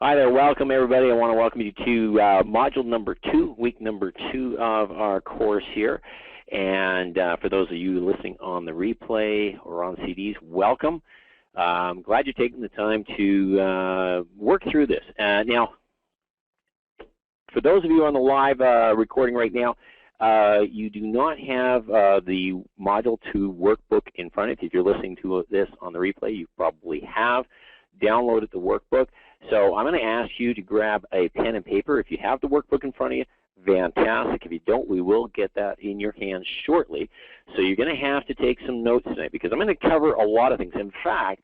Hi there, welcome everybody. I want to welcome you to module number 2, week number 2 of our course here. And for those of you listening on the replay or on CDs, welcome. I'm glad you're taking the time to work through this. Now, for those of you on the live recording right now, you do not have the Module 2 workbook in front of you. If you're listening to this on the replay, you probably have downloaded the workbook. So I'm going to ask you to grab a pen and paper. If you have the workbook in front of you, fantastic. If you don't, we will get that in your hands shortly. So you're going to have to take some notes tonight because I'm going to cover a lot of things. In fact,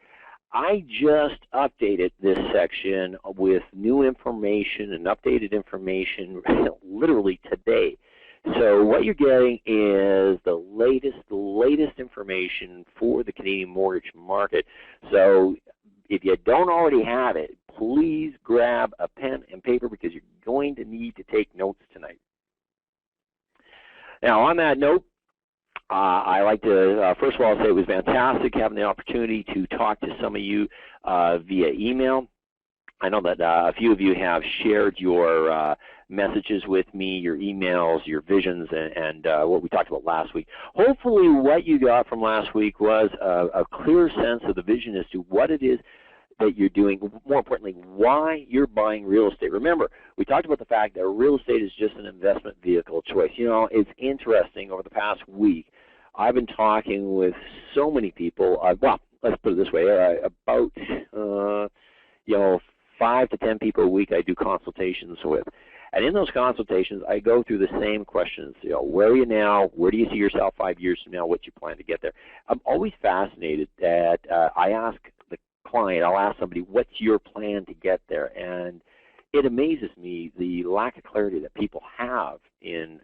I just updated this section with new information and updated information literally today. So what you're getting is the latest information for the Canadian mortgage market. So if you don't already have it, please grab a pen and paper because you're going to need to take notes tonight. Now, on that note, I like to, first of all, say it was fantastic having the opportunity to talk to some of you via email. I know that a few of you have shared your messages with me, your emails, your visions, and what we talked about last week. Hopefully what you got from last week was a clear sense of the vision as to what it is that you're doing, more importantly, why you're buying real estate. Remember, we talked about the fact that real estate is just an investment vehicle choice. You know, it's interesting, over the past week, I've been talking with so many people, well, let's put it this way, about, 5 to 10 people a week I do consultations with. And in those consultations, I go through the same questions. You know, where are you now? Where do you see yourself 5 years from now? What you plan to get there? I'm always fascinated that I ask the client, I'll ask somebody, what's your plan to get there? And it amazes me the lack of clarity that people have in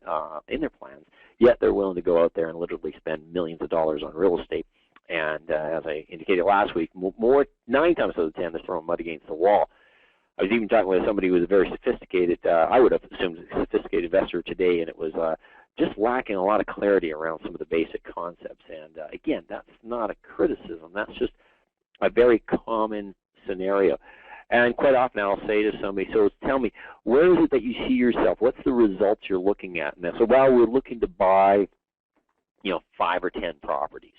their plans, yet they're willing to go out there and literally spend millions of dollars on real estate. And as I indicated last week, 9 times out of 10, they're throwing mud against the wall. I was even talking with somebody who was a very sophisticated, I would have assumed a sophisticated investor today, and it was just lacking a lot of clarity around some of the basic concepts. And again, that's not a criticism. That's just a very common scenario. And quite often I'll say to somebody, so tell me, where is it that you see yourself? What's the results you're looking at? And they say, well, we're looking to buy, 5 or 10 properties.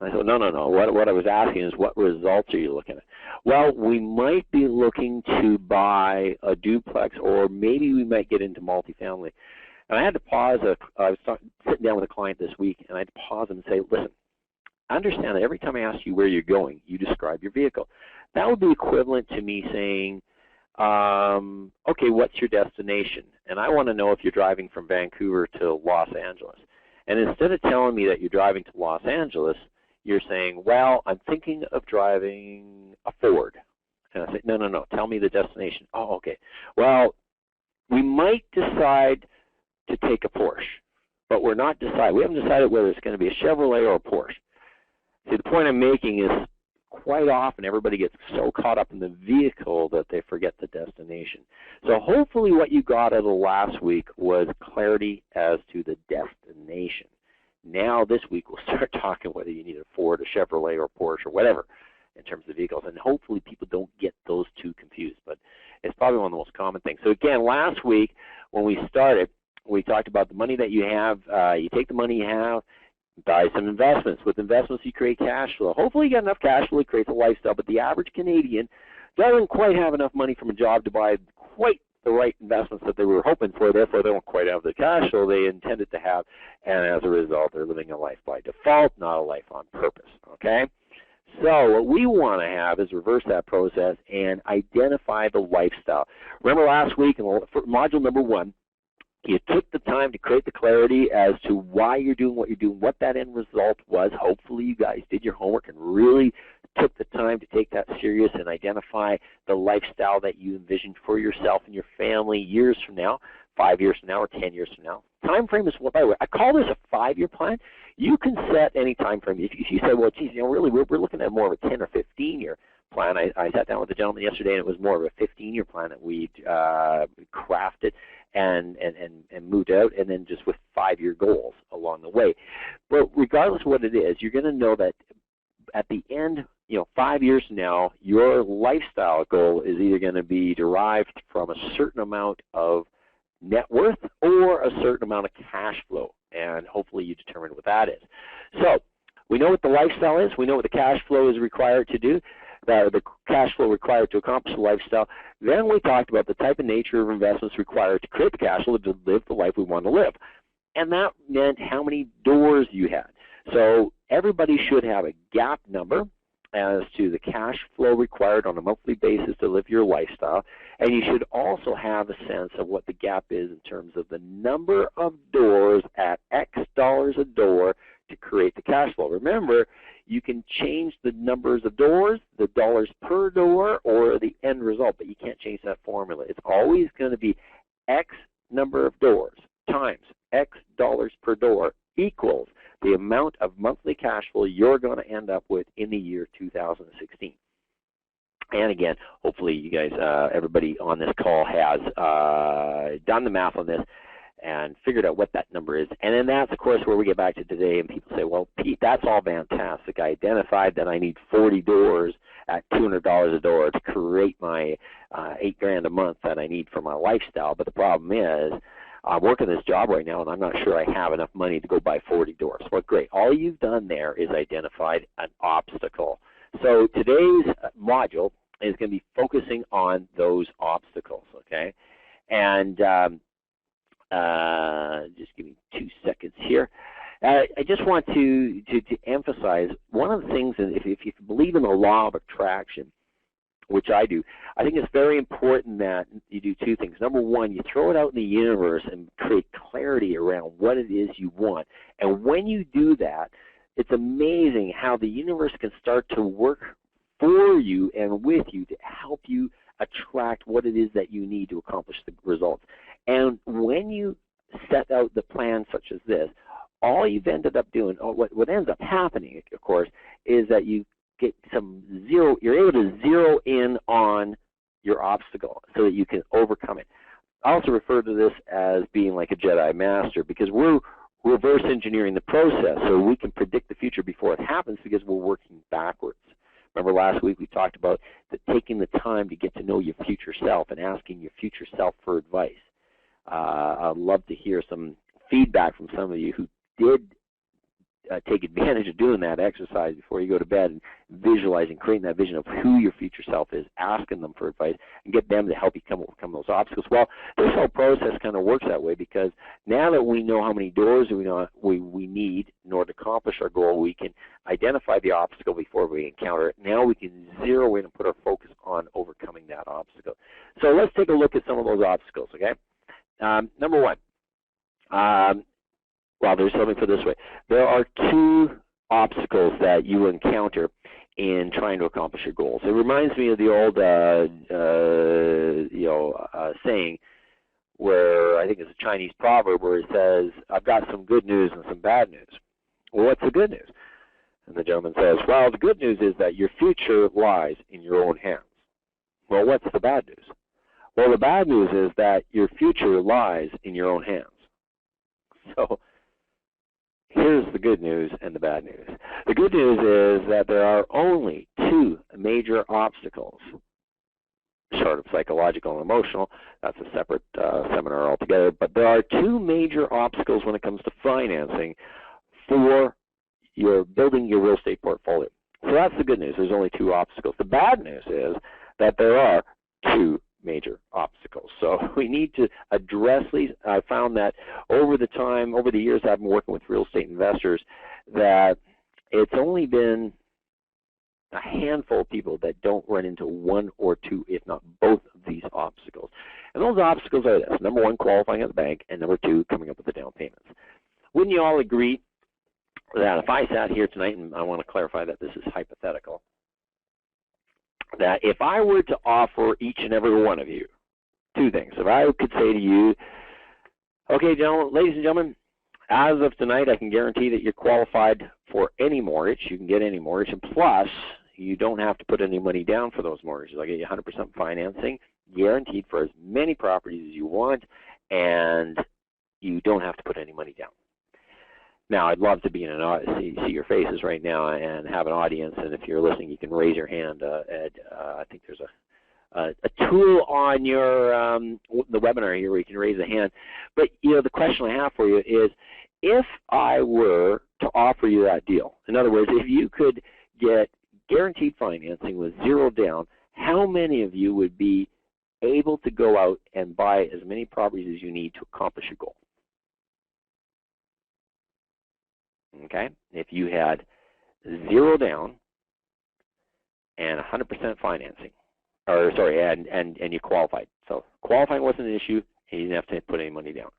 I said, no. What I was asking is, what results are you looking at? Well, we might be looking to buy a duplex, or maybe we might get into multifamily. And I had to pause. I was sitting down with a client this week, and I had to pause and say, listen, I understand that every time I ask you where you're going, you describe your vehicle. That would be equivalent to me saying, okay, what's your destination? And I want to know if you're driving from Vancouver to Los Angeles. And instead of telling me that you're driving to Los Angeles, you're saying, well, I'm thinking of driving a Ford. And I say, no, tell me the destination. Oh, okay. Well, we might decide to take a Porsche, but we haven't decided whether it's going to be a Chevrolet or a Porsche. See, the point I'm making is quite often everybody gets so caught up in the vehicle that they forget the destination. So hopefully what you got out of last week was clarity as to the destination. Now this week we'll start talking whether you need a Ford, a Chevrolet, or a Porsche, or whatever in terms of vehicles. And hopefully people don't get those two confused. But it's probably one of the most common things. So again, last week when we started, we talked about the money that you have. You take the money you have, buy some investments. With investments, you create cash flow. Hopefully you get enough cash flow, it creates a lifestyle. But the average Canadian doesn't quite have enough money from a job to buy quite the right investments that they were hoping for. Therefore, they don't quite have the cash flow they intended to have. And as a result, they're living a life by default, not a life on purpose. Okay? So what we want to have is reverse that process and identify the lifestyle. Remember last week in module number 1, you took the time to create the clarity as to why you're doing what you're doing, what that end result was. Hopefully you guys did your homework and really took the time to take that serious and identify the lifestyle that you envisioned for yourself and your family years from now, 5 years from now, or 10 years from now. Time frame is, well, by the way, I call this a 5-year plan. You can set any time frame. If you say, well, geez, really, we're looking at more of a 10 or 15-year plan. I sat down with a gentleman yesterday, and it was more of a 15-year plan that we crafted and moved out, and then just with 5-year goals along the way. But regardless of what it is, you're going to know that at the end, 5 years from now, your lifestyle goal is either going to be derived from a certain amount of net worth or a certain amount of cash flow, and hopefully you determine what that is. So we know what the lifestyle is. We know what the cash flow is required to do, the cash flow required to accomplish the lifestyle. Then we talked about the type and nature of investments required to create the cash flow to live the life we want to live. And that meant how many doors you had. So everybody should have a gap number as to the cash flow required on a monthly basis to live your lifestyle, and you should also have a sense of what the gap is in terms of the number of doors at X dollars a door to create the cash flow. Remember, you can change the numbers of doors, the dollars per door, or the end result, but you can't change that formula. It's always going to be X number of doors times X dollars per door equals the amount of monthly cash flow you're going to end up with in the year 2016. And again, hopefully you guys, everybody on this call has done the math on this and figured out what that number is. And then that's, of course, where we get back to today, and people say, well, Pete, that's all fantastic. I identified that I need 40 doors at $200 a door to create my $8,000 a month that I need for my lifestyle. But the problem is, I'm working this job right now, and I'm not sure I have enough money to go buy 40 doors. Well, great. All you've done there is identified an obstacle. So today's module is going to be focusing on those obstacles, okay? And just give me 2 seconds here. I just want to emphasize one of the things, if you believe in the law of attraction, which I do, I think it's very important that you do two things. Number one, you throw it out in the universe and create clarity around what it is you want. And when you do that, it's amazing how the universe can start to work for you and with you to help you attract what it is that you need to accomplish the results. And when you set out the plan such as this, all you've ended up doing, what ends up happening, of course, is that you get you're able to zero in on your obstacle so that you can overcome it. I also refer to this as being like a Jedi Master, because we're reverse engineering the process so we can predict the future before it happens, because we're working backwards. Remember last week we talked about taking the time to get to know your future self and asking your future self for advice. I'd love to hear some feedback from some of you who did take advantage of doing that exercise before you go to bed and visualizing, creating that vision of who your future self is, asking them for advice, and get them to help you overcome those obstacles. Well, this whole process kind of works that way, because now that we know how many doors we need in order to accomplish our goal, we can identify the obstacle before we encounter it. Now we can zero in and put our focus on overcoming that obstacle. So let's take a look at some of those obstacles, okay? Number one. Well, there's something for this way. There are two obstacles that you encounter in trying to accomplish your goals. It reminds me of the old, saying, where I think it's a Chinese proverb where it says, "I've got some good news and some bad news." Well, what's the good news? And the gentleman says, "Well, the good news is that your future lies in your own hands." Well, what's the bad news? Well, the bad news is that your future lies in your own hands. So here's the good news and the bad news. The good news is that there are only two major obstacles, short of psychological and emotional. That's a separate seminar altogether. But there are two major obstacles when it comes to financing for your building your real estate portfolio. So that's the good news. There's only two obstacles. The bad news is that there are two major obstacles. So we need to address these. I found that over the years I've been working with real estate investors, that it's only been a handful of people that don't run into one or two, if not both of these obstacles. And those obstacles are this: number one, qualifying at the bank, and number two, coming up with the down payments. Wouldn't you all agree that if I sat here tonight, and I want to clarify that this is hypothetical, that if I were to offer each and every one of you two things, if I could say to you, okay, ladies and gentlemen, as of tonight, I can guarantee that you're qualified for any mortgage. You can get any mortgage, and plus, you don't have to put any money down for those mortgages. I'll get you 100% financing, guaranteed for as many properties as you want, and you don't have to put any money down. Now, I'd love to be in an see your faces right now and have an audience, and if you're listening, you can raise your hand. Ed, I think there's a tool on your the webinar here where you can raise a hand. But the question I have for you is, if I were to offer you that deal, in other words, if you could get guaranteed financing with zero down, how many of you would be able to go out and buy as many properties as you need to accomplish your goal? Okay, if you had zero down and 100% financing, or sorry, and you qualified. So qualifying wasn't an issue, and you didn't have to put any money down.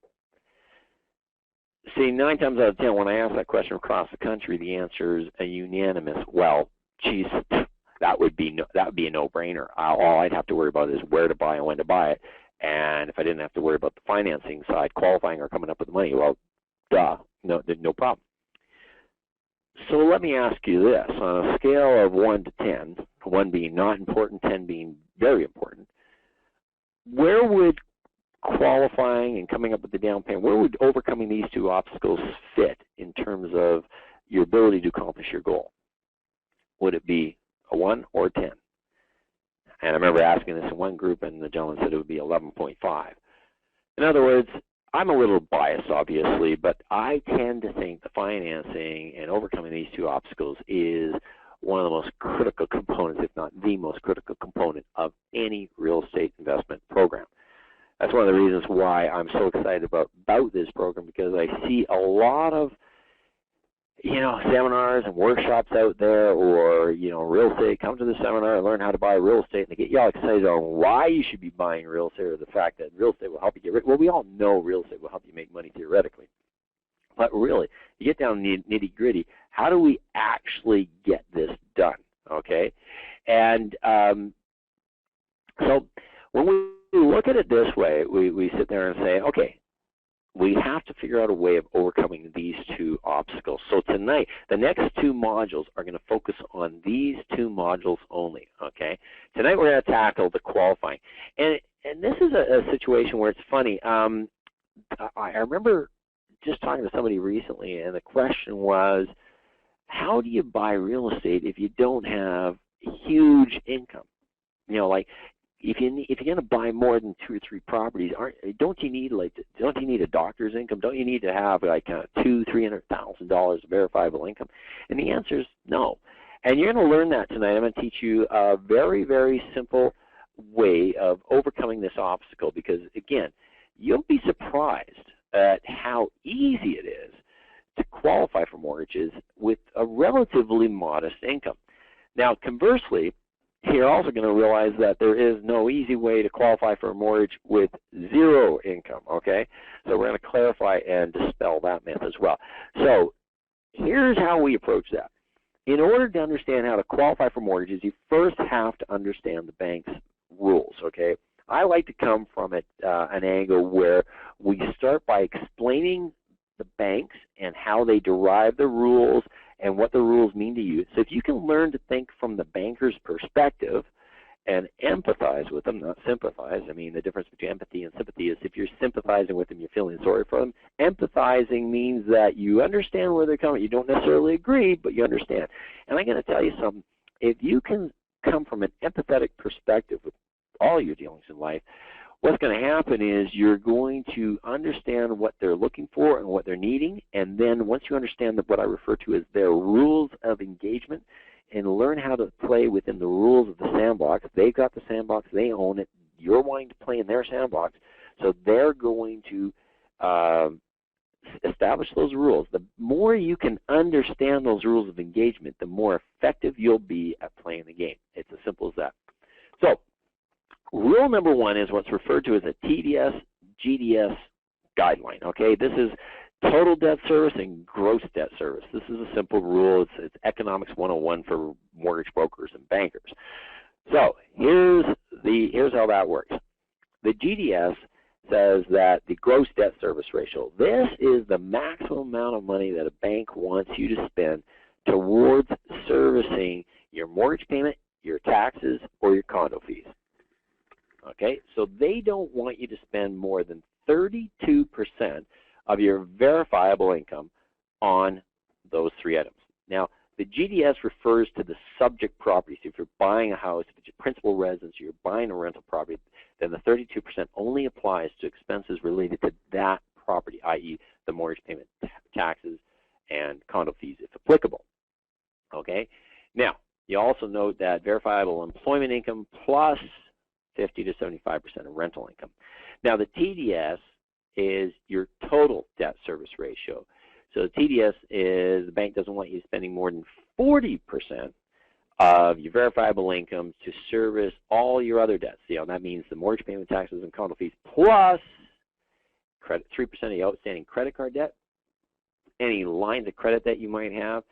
See, 9 times out of 10, when I ask that question across the country, the answer is a unanimous, well, geez, that would be a no-brainer. All I'd have to worry about is where to buy and when to buy it. And if I didn't have to worry about the financing side, qualifying or coming up with the money, well, duh, no problem. So let me ask you this. On a scale of 1 to 10, 1 being not important, 10 being very important, where would qualifying and coming up with the down payment, where would overcoming these 2 obstacles fit in terms of your ability to accomplish your goal? Would it be a 1 or a 10? And I remember asking this in one group, and the gentleman said it would be 11.5. In other words, I'm a little biased, obviously, but I tend to think the financing and overcoming these 2 obstacles is one of the most critical components, if not the most critical component, of any real estate investment program. That's one of the reasons why I'm so excited about this program, because I see a lot of seminars and workshops out there, or real estate, come to the seminar and learn how to buy real estate, and they get you all excited on why you should be buying real estate, or the fact that real estate will help you get rich. Well, we all know real estate will help you make money theoretically, but really, you get down to the nitty-gritty. How do we actually get this done? Okay, and so when we look at it this way, we sit there and say, okay, we have to figure out a way of overcoming these 2 obstacles. So tonight, the next 2 modules are going to focus on these 2 modules only, okay? Tonight we're going to tackle the qualifying. And this is a situation where it's funny. I remember just talking to somebody recently, and the question was, how do you buy real estate if you don't have huge income? Like, if you're going to buy more than 2 or 3 properties, don't you need a doctor's income? Don't you need to have like $200,000-$300,000 verifiable income? And the answer is no. And you're going to learn that tonight. I'm going to teach you a very, very simple way of overcoming this obstacle, because again, you'll be surprised at how easy it is to qualify for mortgages with a relatively modest income. Now, conversely, you're also going to realize that there is no easy way to qualify for a mortgage with 0 income, okay? So we're going to clarify and dispel that myth as well. So here's how we approach that. In order to understand how to qualify for mortgages, you first have to understand the bank's rules, okay? I like to come from an angle where we start by explaining the banks and how they derive the rules and what the rules mean to you. So if you can learn to think from the banker's perspective and empathize with them, not sympathize. I mean, the difference between empathy and sympathy is if you're sympathizing with them, you're feeling sorry for them. Empathizing means that you understand where they're coming. You don't necessarily agree, but you understand. And I'm going to tell you something. If you can come from an empathetic perspective with all your dealings in life, what's going to happen is you're going to understand what they're looking for and what they're needing, and then once you understand what I refer to as their rules of engagement and learn how to play within the rules of the sandbox. They've got the sandbox, they own it, you're wanting to play in their sandbox, so they're going to establish those rules. The more you can understand those rules of engagement, the more effective you'll be at playing the game. It's as simple as that. So, rule number 1 is what's referred to as a TDS, GDS guideline, okay? This is total debt service and gross debt service. This is a simple rule. It's economics 101 for mortgage brokers and bankers. So here's how that works. The GDS says that the gross debt service ratio, this is the maximum amount of money that a bank wants you to spend towards servicing your mortgage payment, your taxes, or your condo fees. Okay, so they don't want you to spend more than 32% of your verifiable income on those 3 items. Now, the GDS refers to the subject property. So if you're buying a house, if it's your principal residence, or you're buying a rental property, then the 32% only applies to expenses related to that property, i.e. the mortgage payment, taxes, and condo fees if applicable. Okay? Now, you also note that verifiable employment income plus 50 to 75% of rental income. Now, the TDS is your total debt service ratio. So the TDS is the bank doesn't want you spending more than 40% of your verifiable income to service all your other debts. You know, that means the mortgage payment, taxes, and condo fees plus credit, 3% of your outstanding credit card debt, any lines of credit that you might have,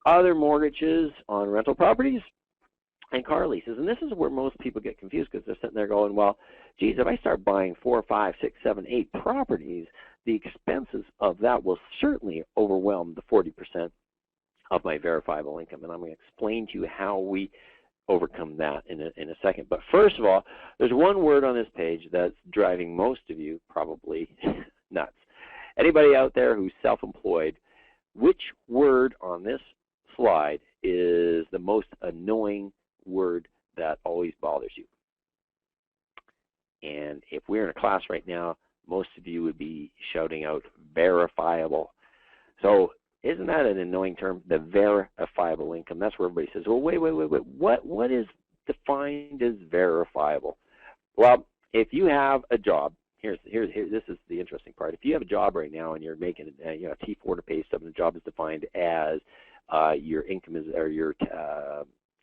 other mortgages on rental properties, and car leases. And this is where most people get confused because they're sitting there going, well, geez, if I start buying 4, 5, 6, 7, 8 properties, the expenses of that will certainly overwhelm the 40% of my verifiable income. And I'm going to explain to you how we overcome that in a second. But first of all, there's one word on this page that's driving most of you probably nuts. Anybody out there who's self-employed, which word on this slide is the most annoying word that always bothers you? And if we're in a class right now, most of you would be shouting out verifiable. So isn't that an annoying term, the verifiable income? That's where everybody says, well, wait, what is defined as verifiable? Well, if you have a job, this is the interesting part. If you have a job right now and you're making a T4 to pay stub, and the job is defined as your income is, or your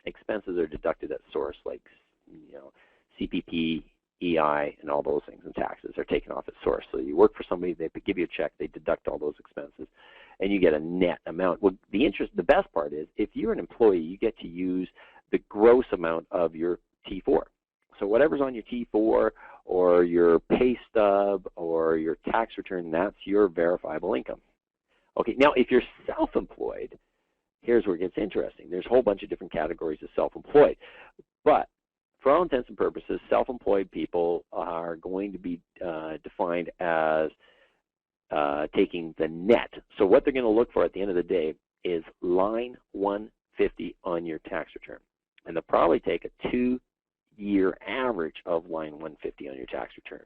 expenses are deducted at source, like CPP, EI, and all those things, and taxes are taken off at source. So you work for somebody, they give you a check, they deduct all those expenses, and you get a net amount. Well, the best part is, if you're an employee, you get to use the gross amount of your T4. So whatever's on your T4 or your pay stub or your tax return, that's your verifiable income. Okay, now if you're self-employed, here's where it gets interesting. There's a whole bunch of different categories of self-employed. But for all intents and purposes, self-employed people are going to be defined as taking the net. So what they're going to look for at the end of the day is line 150 on your tax return. And they'll probably take a 2-year average of line 150 on your tax return.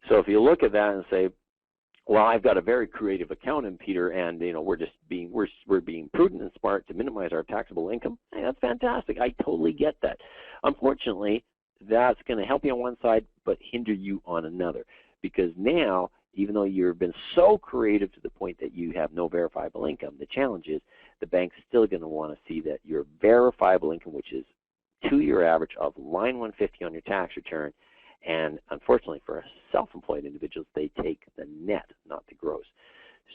So if you look at that and say, well, I've got a very creative accountant, Peter, and we're being prudent and smart to minimize our taxable income. Hey, that's fantastic. I totally get that. Unfortunately, that's going to help you on one side but hinder you on another, because now, even though you've been so creative to the point that you have no verifiable income, the challenge is the bank's still going to want to see that your verifiable income, which is 2-year average of line 150 on your tax return. And unfortunately for self-employed individuals, they take the net, not the gross.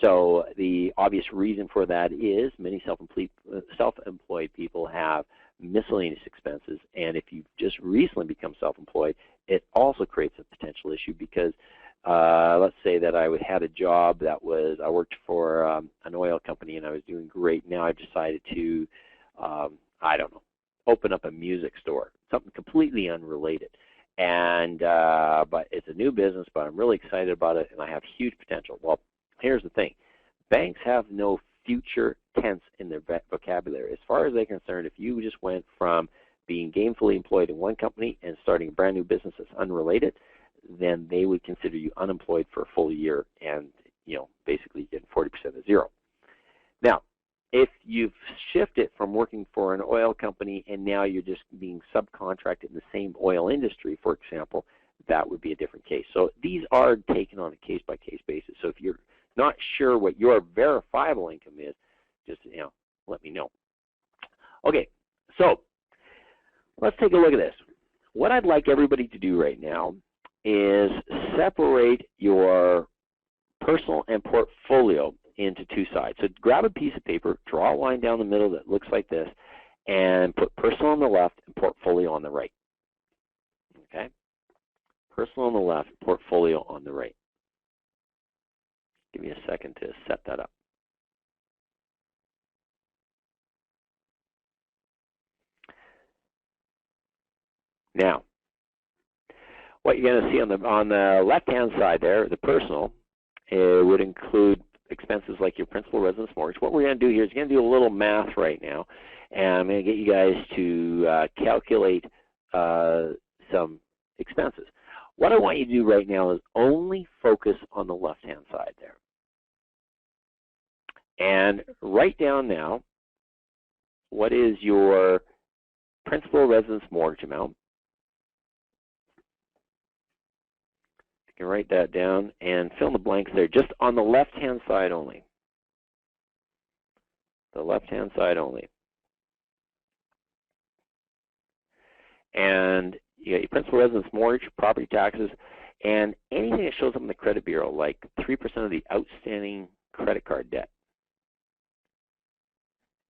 So the obvious reason for that is many self-employed people have miscellaneous expenses. And if you've just recently become self-employed, it also creates a potential issue because let's say that I had a job that was, I worked for an oil company and I was doing great. Now I've decided to, I don't know, open up a music store, something completely unrelated. And but it's a new business, but I'm really excited about it and I have huge potential. Well, here's the thing. Banks have no future tense in their vocabulary. As far as they're concerned, if you just went from being gainfully employed in one company and starting a brand new business that's unrelated, then they would consider you unemployed for a full year and, basically getting 40% of zero. Now, if you've shifted from working for an oil company and now you're just being subcontracted in the same oil industry, for example, that would be a different case. So these are taken on a case-by-case basis. So if you're not sure what your verifiable income is, just let me know. Okay, so let's take a look at this. What I'd like everybody to do right now is separate your personal and portfolio into two sides. So grab a piece of paper, draw a line down the middle that looks like this, and put personal on the left and portfolio on the right. Okay? Personal on the left, portfolio on the right. Give me a second to set that up. Now, what you're going to see on the left-hand side there, the personal, it would include expenses like your principal residence mortgage, what we're going to do here is going to do a little math right now, and I'm going to get you guys to calculate some expenses. What I want you to do right now is only focus on the left-hand side there. And write down now what is your principal residence mortgage amount. You can write that down and fill in the blanks there, just on the left-hand side only. The left-hand side only. And you got your principal residence mortgage, property taxes, and anything that shows up in the credit bureau, like 3% of the outstanding credit card debt.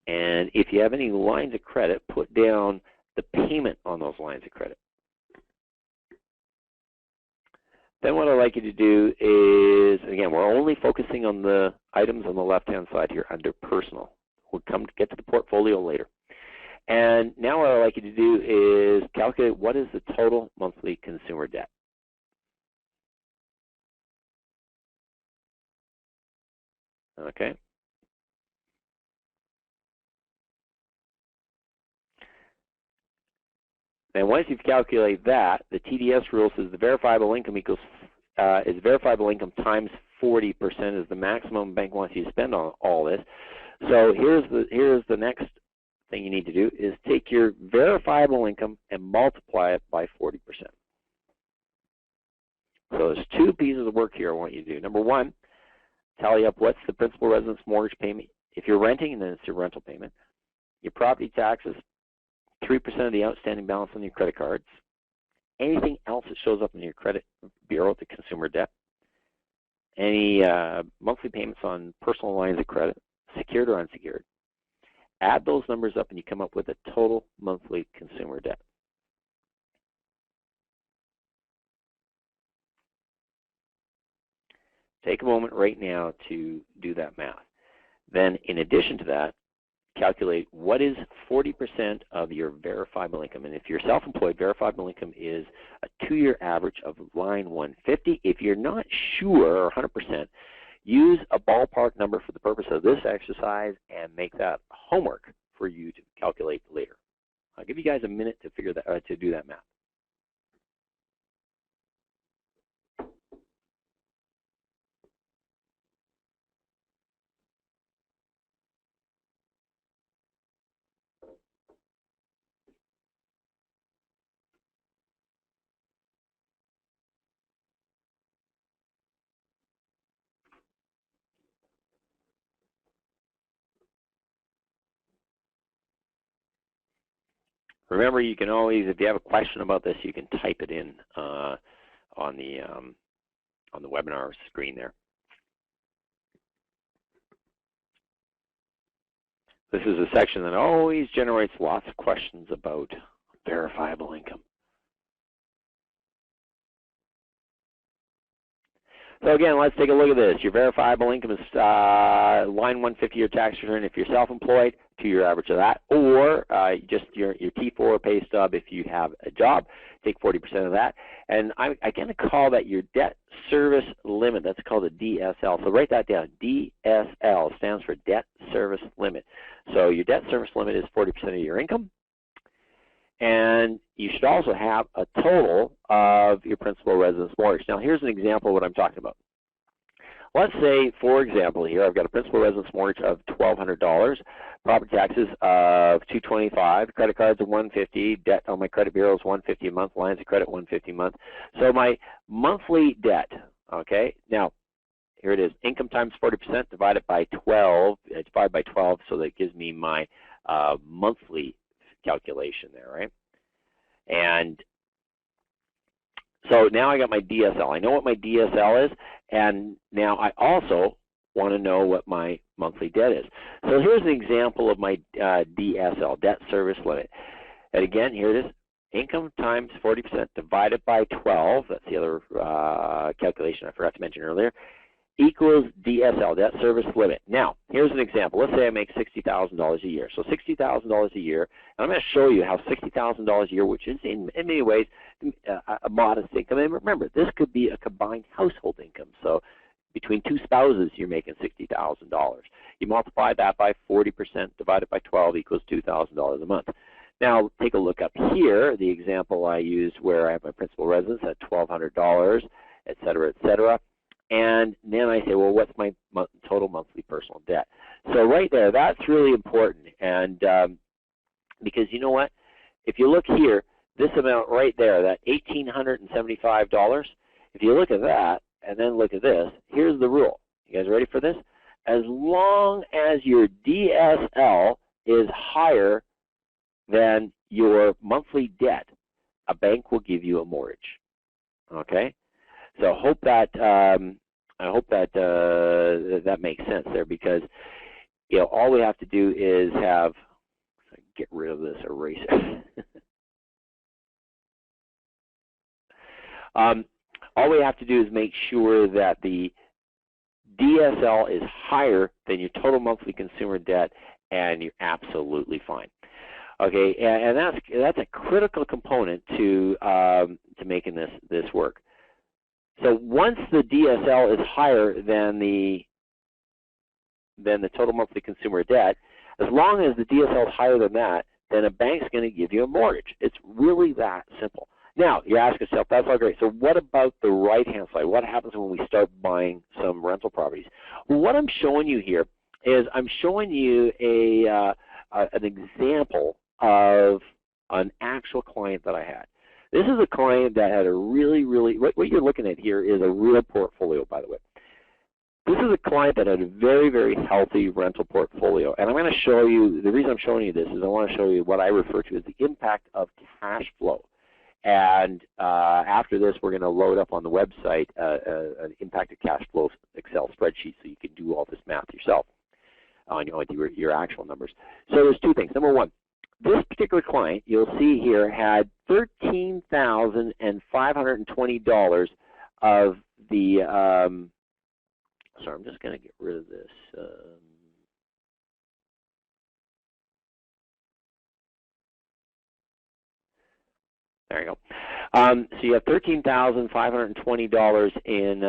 And if you have any lines of credit, put down the payment on those lines of credit. Then what I'd like you to do is, again, we're only focusing on the items on the left-hand side here under personal. We'll get to the portfolio later. And now what I'd like you to do is calculate what is the total monthly consumer debt. Okay. And once you've calculated that, the TDS rule says the verifiable income equals is verifiable income times 40% is the maximum the bank wants you to spend on all this. So here's the next thing you need to do is take your verifiable income and multiply it by 40%. So there's two pieces of work here I want you to do. Number one, tally up what's the principal residence mortgage payment. If you're renting, then it's your rental payment. Your property taxes, 3% of the outstanding balance on your credit cards. Anything else that shows up in your credit bureau, the consumer debt. Any monthly payments on personal lines of credit, secured or unsecured. Add those numbers up and you come up with a total monthly consumer debt. Take a moment right now to do that math. Then in addition to that, calculate what is 40% of your verifiable income. And if you're self-employed, verifiable income is a 2-year average of line 150. If you're not sure or 100%, use a ballpark number for the purpose of this exercise and make that homework for you to calculate later. I'll give you guys a minute to figure that to do that math. Remember, you can always, if you have a question about this, you can type it in on the webinar screen there. This is a section that always generates lots of questions about verifiable income. So again, let's take a look at this. Your verifiable income is line 150 your tax return if you're self-employed, 2-year average of that, or just your T4 pay stub if you have a job. Take 40% of that. And I kind of call that your debt service limit. That's called a DSL. So write that down. DSL stands for debt service limit. So your debt service limit is 40% of your income. And you should also have a total of your principal residence mortgage. Now, here's an example of what I'm talking about. Let's say, for example, here I've got a principal residence mortgage of $1,200, property taxes of $225, credit cards of $150, debt on my credit bureau is $150 a month, lines of credit $150 a month. So my monthly debt, okay, now here it is, income times 40% divided by 12, divided by 12, so that gives me my monthly calculation there, right? And so now I got my DSL. I know what my DSL is, and now I also want to know what my monthly debt is. So here's an example of my DSL, debt service limit. And again, here it is, income times 40% divided by 12, that's the other calculation I forgot to mention earlier, equals DSL, debt service limit. Now, here's an example. Let's say I make $60,000 a year. So $60,000 a year, and I'm going to show you how $60,000 a year, which is in many ways a modest income. And remember, this could be a combined household income. So Between two spouses, you're making $60,000. You multiply that by 40%, divided by 12 equals $2,000 a month. Now, take a look up here, the example I used where I have my principal residence at $1,200, et cetera, and then I say, well, what's my total monthly personal debt? So right there, that's really important, and because you know what? If you look here, this amount right there, that $1,875, if you look at that and then look at this, here's the rule. You guys ready for this? As long as your DSL is higher than your monthly debt, a bank will give you a mortgage. Okay? So hope that I hope that that makes sense there, because you know all we have to do is have get rid of this eraser. All we have to do is make sure that the DSL is higher than your total monthly consumer debt, and you're absolutely fine. Okay, and that's a critical component to making this work. So once the DSL is higher than the total monthly consumer debt, as long as the DSL is higher than that, then a bank's going to give you a mortgage. It's really that simple. Now, you ask yourself, that's all great. So what about the right-hand side? What happens when we start buying some rental properties? Well, what I'm showing you here is I'm showing you an example of an actual client that I had. This is a client that had a really, what you're looking at here is a real portfolio, by the way. This is a client that had a very, very healthy rental portfolio. And I'm going to show you, the reason I'm showing you this is I want to show you what I refer to as the impact of cash flow. And after this, we're going to load up on the website an impact of cash flow Excel spreadsheet so you can do all this math yourself on your actual numbers. So there's two things. Number one, this particular client, you'll see here, had $13,520 of the, sorry, I'm just going to get rid of this. There you go. So you have $13,520 in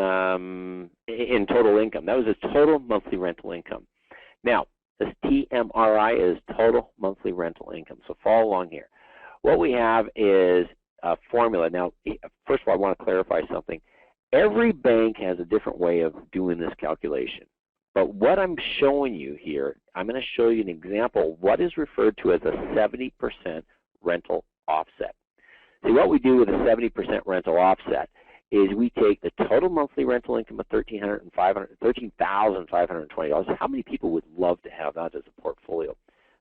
total income. That was his total monthly rental income. Now, this TMRI is total monthly rental income. So follow along here. What we have is a formula. Now, first of all, I want to clarify something. Every bank has a different way of doing this calculation. But what I'm showing you here, I'm going to show you an example of what is referred to as a 70% rental offset. See, what we do with a 70% rental offset is we take the total monthly rental income of $13,520. How many people would love to have that as a portfolio?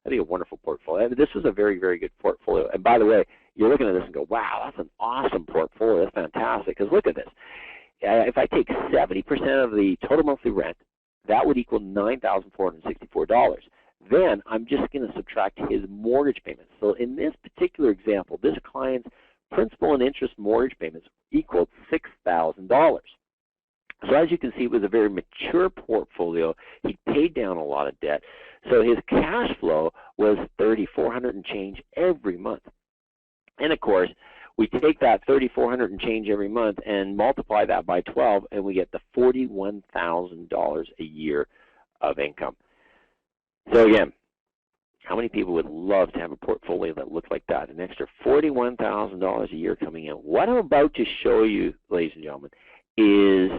That'd be a wonderful portfolio. I mean, this was a very, very good portfolio. And by the way, you're looking at this and go, wow, that's an awesome portfolio. That's fantastic. Because look at this. If I take 70% of the total monthly rent, that would equal $9,464. Then I'm just going to subtract his mortgage payments. So in this particular example, this client's principal and interest mortgage payments equaled $6,000. So as you can see, it was a very mature portfolio. He paid down a lot of debt. So his cash flow was $3,400 and change every month. And of course, we take that $3,400 and change every month and multiply that by 12, and we get the $41,000 a year of income. So again, how many people would love to have a portfolio that looked like that? An extra $41,000 a year coming in. What I'm about to show you, ladies and gentlemen, is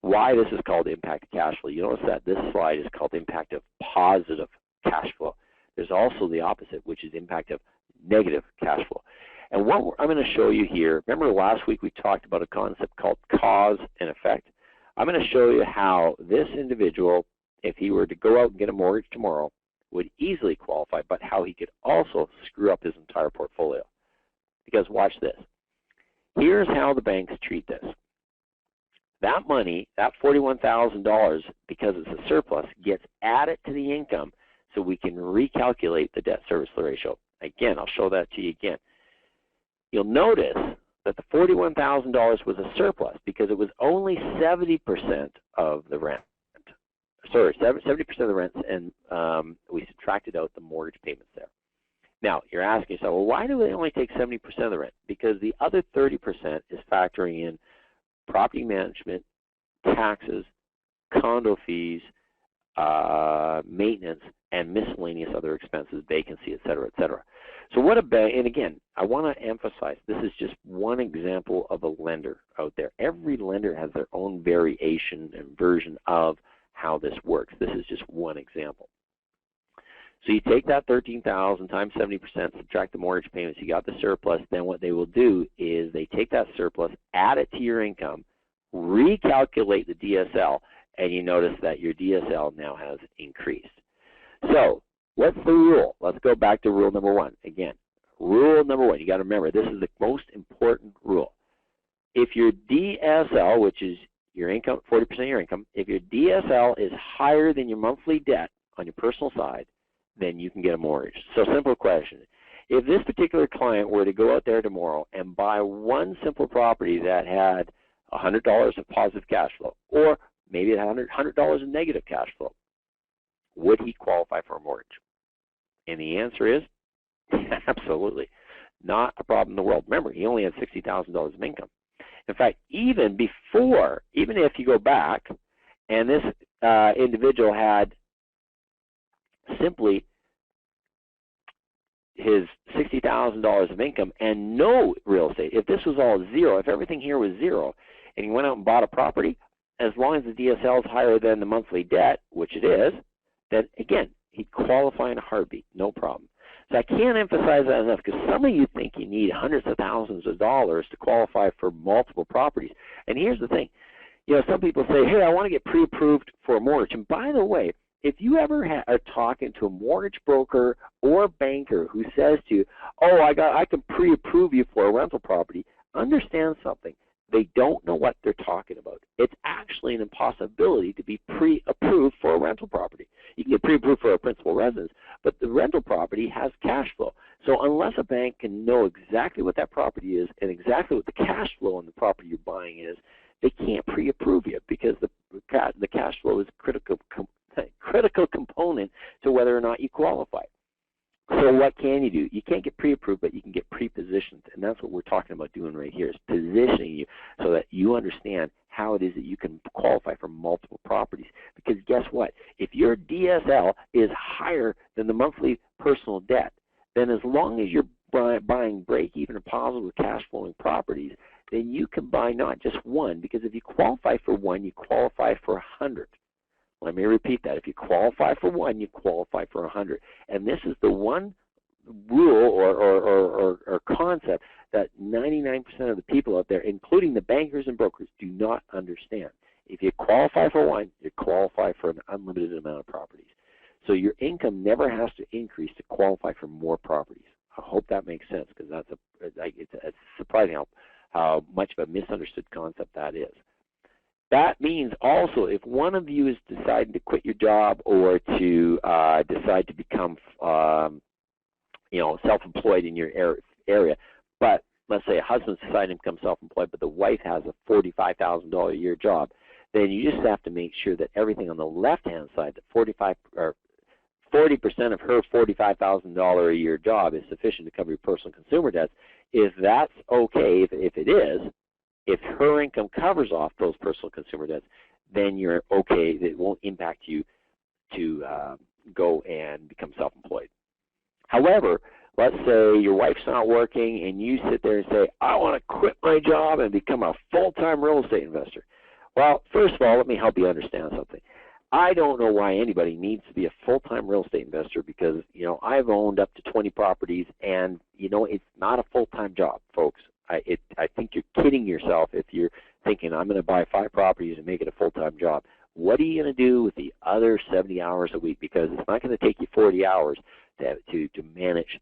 why this is called impact of cash flow. You notice that this slide is called impact of positive cash flow. There's also the opposite, which is impact of negative cash flow. And what I'm going to show you here, remember last week we talked about a concept called cause and effect? I'm going to show you how this individual, if he were to go out and get a mortgage tomorrow, would easily qualify, but how he could also screw up his entire portfolio. Because watch this. Here's how the banks treat this. That money, that $41,000, because it's a surplus, gets added to the income so we can recalculate the debt service ratio. Again, I'll show that to you again. You'll notice that the $41,000 was a surplus because it was only 70% of the rent. Sorry, 70% of the rents, and we subtracted out the mortgage payments there. Now, you're asking yourself, well, why do they only take 70% of the rent? Because the other 30% is factoring in property management, taxes, condo fees, maintenance, and miscellaneous other expenses, vacancy, et cetera, et cetera. So what a bank, and again, I want to emphasize, this is just one example of a lender out there. Every lender has their own variation and version of how this works. This is just one example. So you take that $13,000 times 70%, subtract the mortgage payments, you got the surplus. Then what they will do is they take that surplus, add it to your income, recalculate the DSL, and you notice that your DSL now has increased. So what's the rule? Let's go back to rule number one. Again, rule number one, you got to remember, this is the most important rule. If your DSL, which is your income, 40% of your income, if your DSL is higher than your monthly debt on your personal side, then you can get a mortgage. So simple question. If this particular client were to go out there tomorrow and buy one simple property that had $100 of positive cash flow, or maybe $100 of negative cash flow, would he qualify for a mortgage? And the answer is absolutely. Not a problem in the world. Remember, he only had $60,000 of income. In fact, even if you go back and this individual had simply his $60,000 of income and no real estate, if this was all zero, if everything here was zero, and he went out and bought a property, as long as the DSL is higher than the monthly debt, which it is, then again, he'd qualify in a heartbeat, no problem. So I can't emphasize that enough, because some of you think you need hundreds of thousands of dollars to qualify for multiple properties. And here's the thing, some people say, hey, I want to get pre-approved for a mortgage. And by the way, if you ever are talking to a mortgage broker or banker who says to you, oh, I can pre-approve you for a rental property, understand something. They don't know what they're talking about. It's actually an impossibility to be pre-approved for a rental property. You can get pre-approved for a principal residence, but the rental property has cash flow. So unless a bank can know exactly what that property is and exactly what the cash flow on the property you're buying is, they can't pre-approve you, because the cash flow is a critical component to whether or not you qualify. So what can you do? You can't get pre-approved, but you can get pre-positioned, and that's what we're talking about doing right here, is positioning you so that you understand how it is that you can qualify for multiple properties. Because guess what? If your DSL is higher than the monthly personal debt, then as long as you're buying break-even or positive cash flowing properties, then you can buy not just one, because if you qualify for one, you qualify for 100. Let me repeat that. If you qualify for one, you qualify for 100. And this is the one rule or concept that 99% of the people out there, including the bankers and brokers, do not understand. If you qualify for one, you qualify for an unlimited amount of properties. So your income never has to increase to qualify for more properties. I hope that makes sense, because it's surprising how much of a misunderstood concept that is. That means also, if one of you is deciding to quit your job or to decide to become, self-employed in your area, but let's say a husband's deciding to become self-employed, but the wife has a $45,000 a year job, then you just have to make sure that everything on the left-hand side, that 40% of her $45,000 a year job is sufficient to cover your personal consumer debts. If that's okay, if it is, if her income covers off those personal consumer debts, then you're okay. It won't impact you to go and become self-employed. However, let's say your wife's not working and you sit there and say, I want to quit my job and become a full-time real estate investor. Well, first of all, let me help you understand something. I don't know why anybody needs to be a full-time real estate investor, because, I've owned up to 20 properties, and, it's not a full-time job, folks. I think you're kidding yourself if you're thinking, I'm going to buy 5 properties and make it a full-time job. What are you going to do with the other 70 hours a week? Because it's not going to take you 40 hours to manage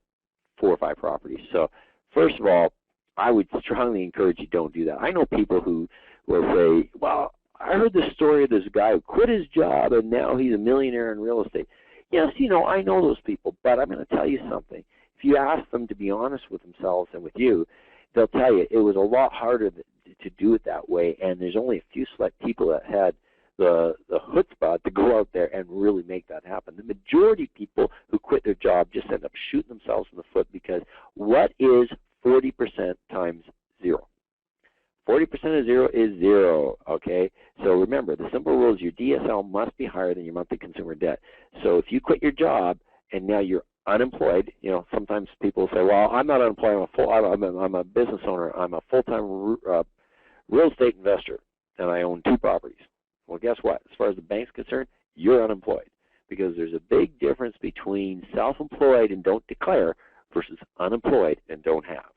4 or 5 properties. So first of all, I would strongly encourage you, don't do that. I know people who will say, well, I heard the story of this guy who quit his job and now he's a millionaire in real estate. Yes, I know those people, but I'm going to tell you something. If you ask them to be honest with themselves and with you, they'll tell you it was a lot harder to do it that way, and there's only a few select people that had the chutzpah to go out there and really make that happen. The majority of people who quit their job just end up shooting themselves in the foot, because what is 40% times 0? 40% of zero is zero, okay? So remember, the simple rule is your DSL must be higher than your monthly consumer debt. So if you quit your job and now you're unemployed, you know, sometimes people say, well, I'm not unemployed, I'm a business owner, I'm a full-time real estate investor, and I own 2 properties. Well, guess what? As far as the bank's concerned, you're unemployed, because there's a big difference between self-employed and don't declare versus unemployed and don't have.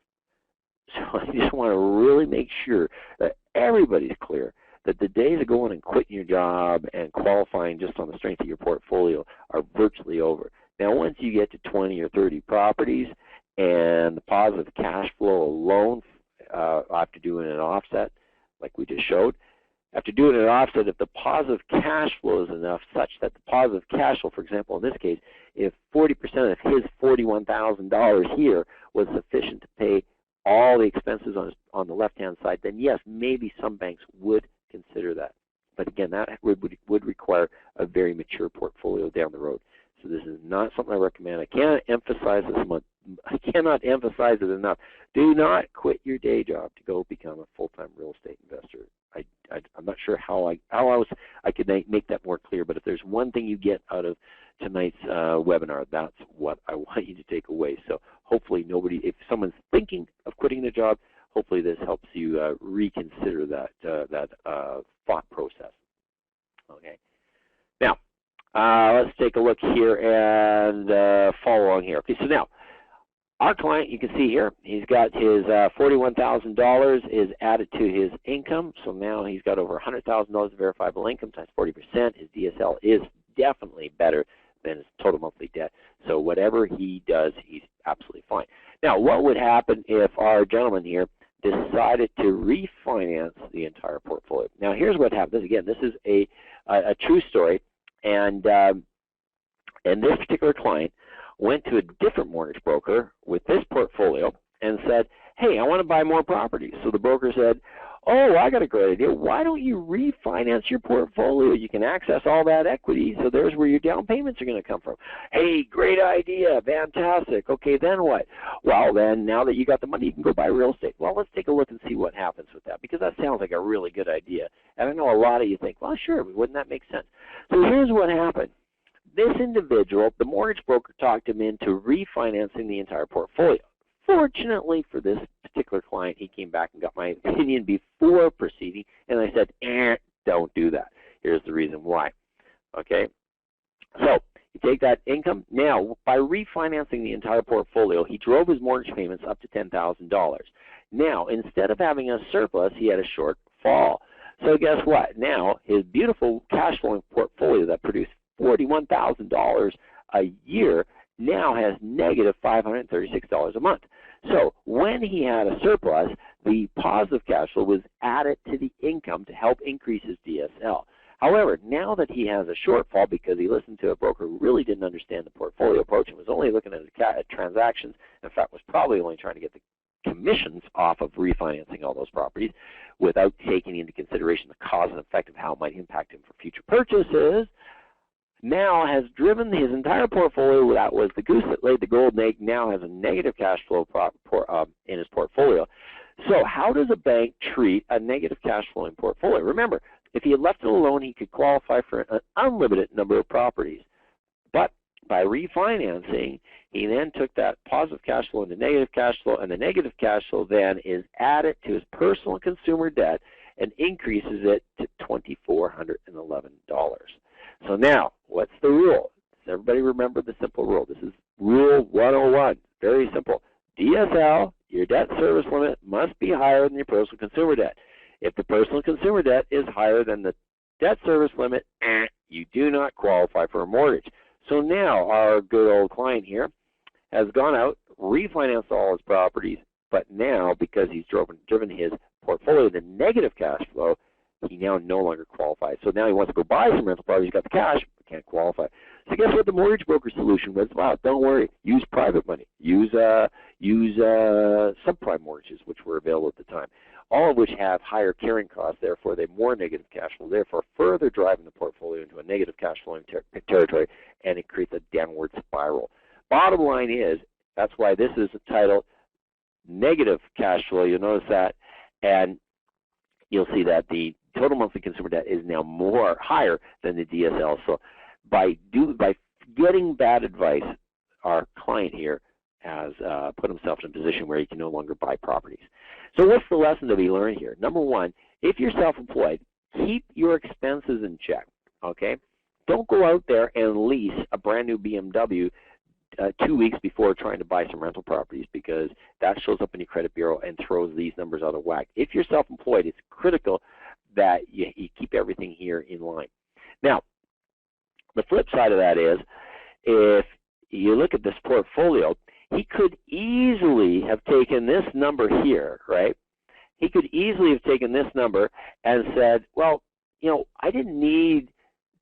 So I just want to really make sure that everybody's clear that the days of going and quitting your job and qualifying just on the strength of your portfolio are virtually over. Now, once you get to 20 or 30 properties and the positive cash flow alone, after doing an offset, like we just showed, after doing an offset, if the positive cash flow is enough such that the positive cash flow, for example, in this case, if 40% of his $41,000 here was sufficient to pay all the expenses on the left-hand side, then yes, maybe some banks would consider that. But again, that would require a very mature portfolio down the road. So this is not something I recommend. I cannot emphasize it enough. Do not quit your day job to go become a full-time real estate investor. I'm not sure how else I could make that more clear, but if there's one thing you get out of tonight's webinar, that's what I want you to take away. So hopefully if someone's thinking of quitting their job, hopefully this helps you reconsider that thought process. Okay. Now, let's take a look here and follow along here. Okay, so now, our client, you can see here, he's got his $41,000 is added to his income. So now he's got over $100,000 of verifiable income times 40%. His DSL is definitely better than his total monthly debt. So whatever he does, he's absolutely fine. Now, what would happen if our gentleman here decided to refinance the entire portfolio? Now, here's what happens. Again, this is a true story, and this particular client went to a different mortgage broker with this portfolio and said, hey, I want to buy more properties. So the broker said, oh, I got a great idea. Why don't you refinance your portfolio? You can access all that equity, so there's where your down payments are going to come from. Hey, great idea. Fantastic. Okay, then what? Well, then now that you got the money, you can go buy real estate. Well, let's take a look and see what happens with that, because that sounds like a really good idea. And I know a lot of you think, well, sure, wouldn't that make sense? So here's what happened. This individual, the mortgage broker talked him into refinancing the entire portfolio. Fortunately for this particular client, he came back and got my opinion before proceeding, and I said, don't do that. Here's the reason why. Okay? So you take that income. Now, by refinancing the entire portfolio, he drove his mortgage payments up to $10,000. Now, instead of having a surplus, he had a shortfall. So guess what? Now, his beautiful cash flowing portfolio that produced $41,000 a year now has negative $536 a month. So when he had a surplus, the positive cash flow was added to the income to help increase his DSL. However, now that he has a shortfall because he listened to a broker who really didn't understand the portfolio approach and was only looking at transactions, in fact was probably only trying to get the commissions off of refinancing all those properties without taking into consideration the cause and effect of how it might impact him for future purchases, now has driven his entire portfolio. That was the goose that laid the golden egg. Now has a negative cash flow in his portfolio. So how does a bank treat a negative cash flowing portfolio? Remember, if he had left it alone, he could qualify for an unlimited number of properties. But by refinancing, he then took that positive cash flow into negative cash flow, and the negative cash flow then is added to his personal consumer debt and increases it to $2,411. So now, what's the rule? Does everybody remember the simple rule? This is Rule 101. Very simple. DSL, your debt service limit, must be higher than your personal consumer debt. If the personal consumer debt is higher than the debt service limit, you do not qualify for a mortgage. So now our good old client here has gone out, refinanced all his properties, but now because he's driven his portfolio to negative cash flow, he now no longer qualifies. So now he wants to go buy some rental properties. He's got the cash, but can't qualify. So guess what the mortgage broker solution was? Well, don't worry. Use private money. Use subprime mortgages, which were available at the time, all of which have higher carrying costs. Therefore, they have more negative cash flow. Therefore, further driving the portfolio into a negative cash flowing territory, and it creates a downward spiral. Bottom line is, that's why this is titled Negative Cash Flow. You'll notice that. And you'll see that the total monthly consumer debt is now higher than the DSL. So by getting bad advice, our client here has put himself in a position where he can no longer buy properties. So what's the lesson to be learned here? Number one, if you're self-employed, keep your expenses in check, okay? Don't go out there and lease a brand new BMW 2 weeks before trying to buy some rental properties, because that shows up in your credit bureau and throws these numbers out of whack. If you're self-employed, it's critical that you keep everything here in line. Now, the flip side of that is, if you look at this portfolio, he could easily have taken this number here, right? He could easily have taken this number and said, well, you know, I didn't need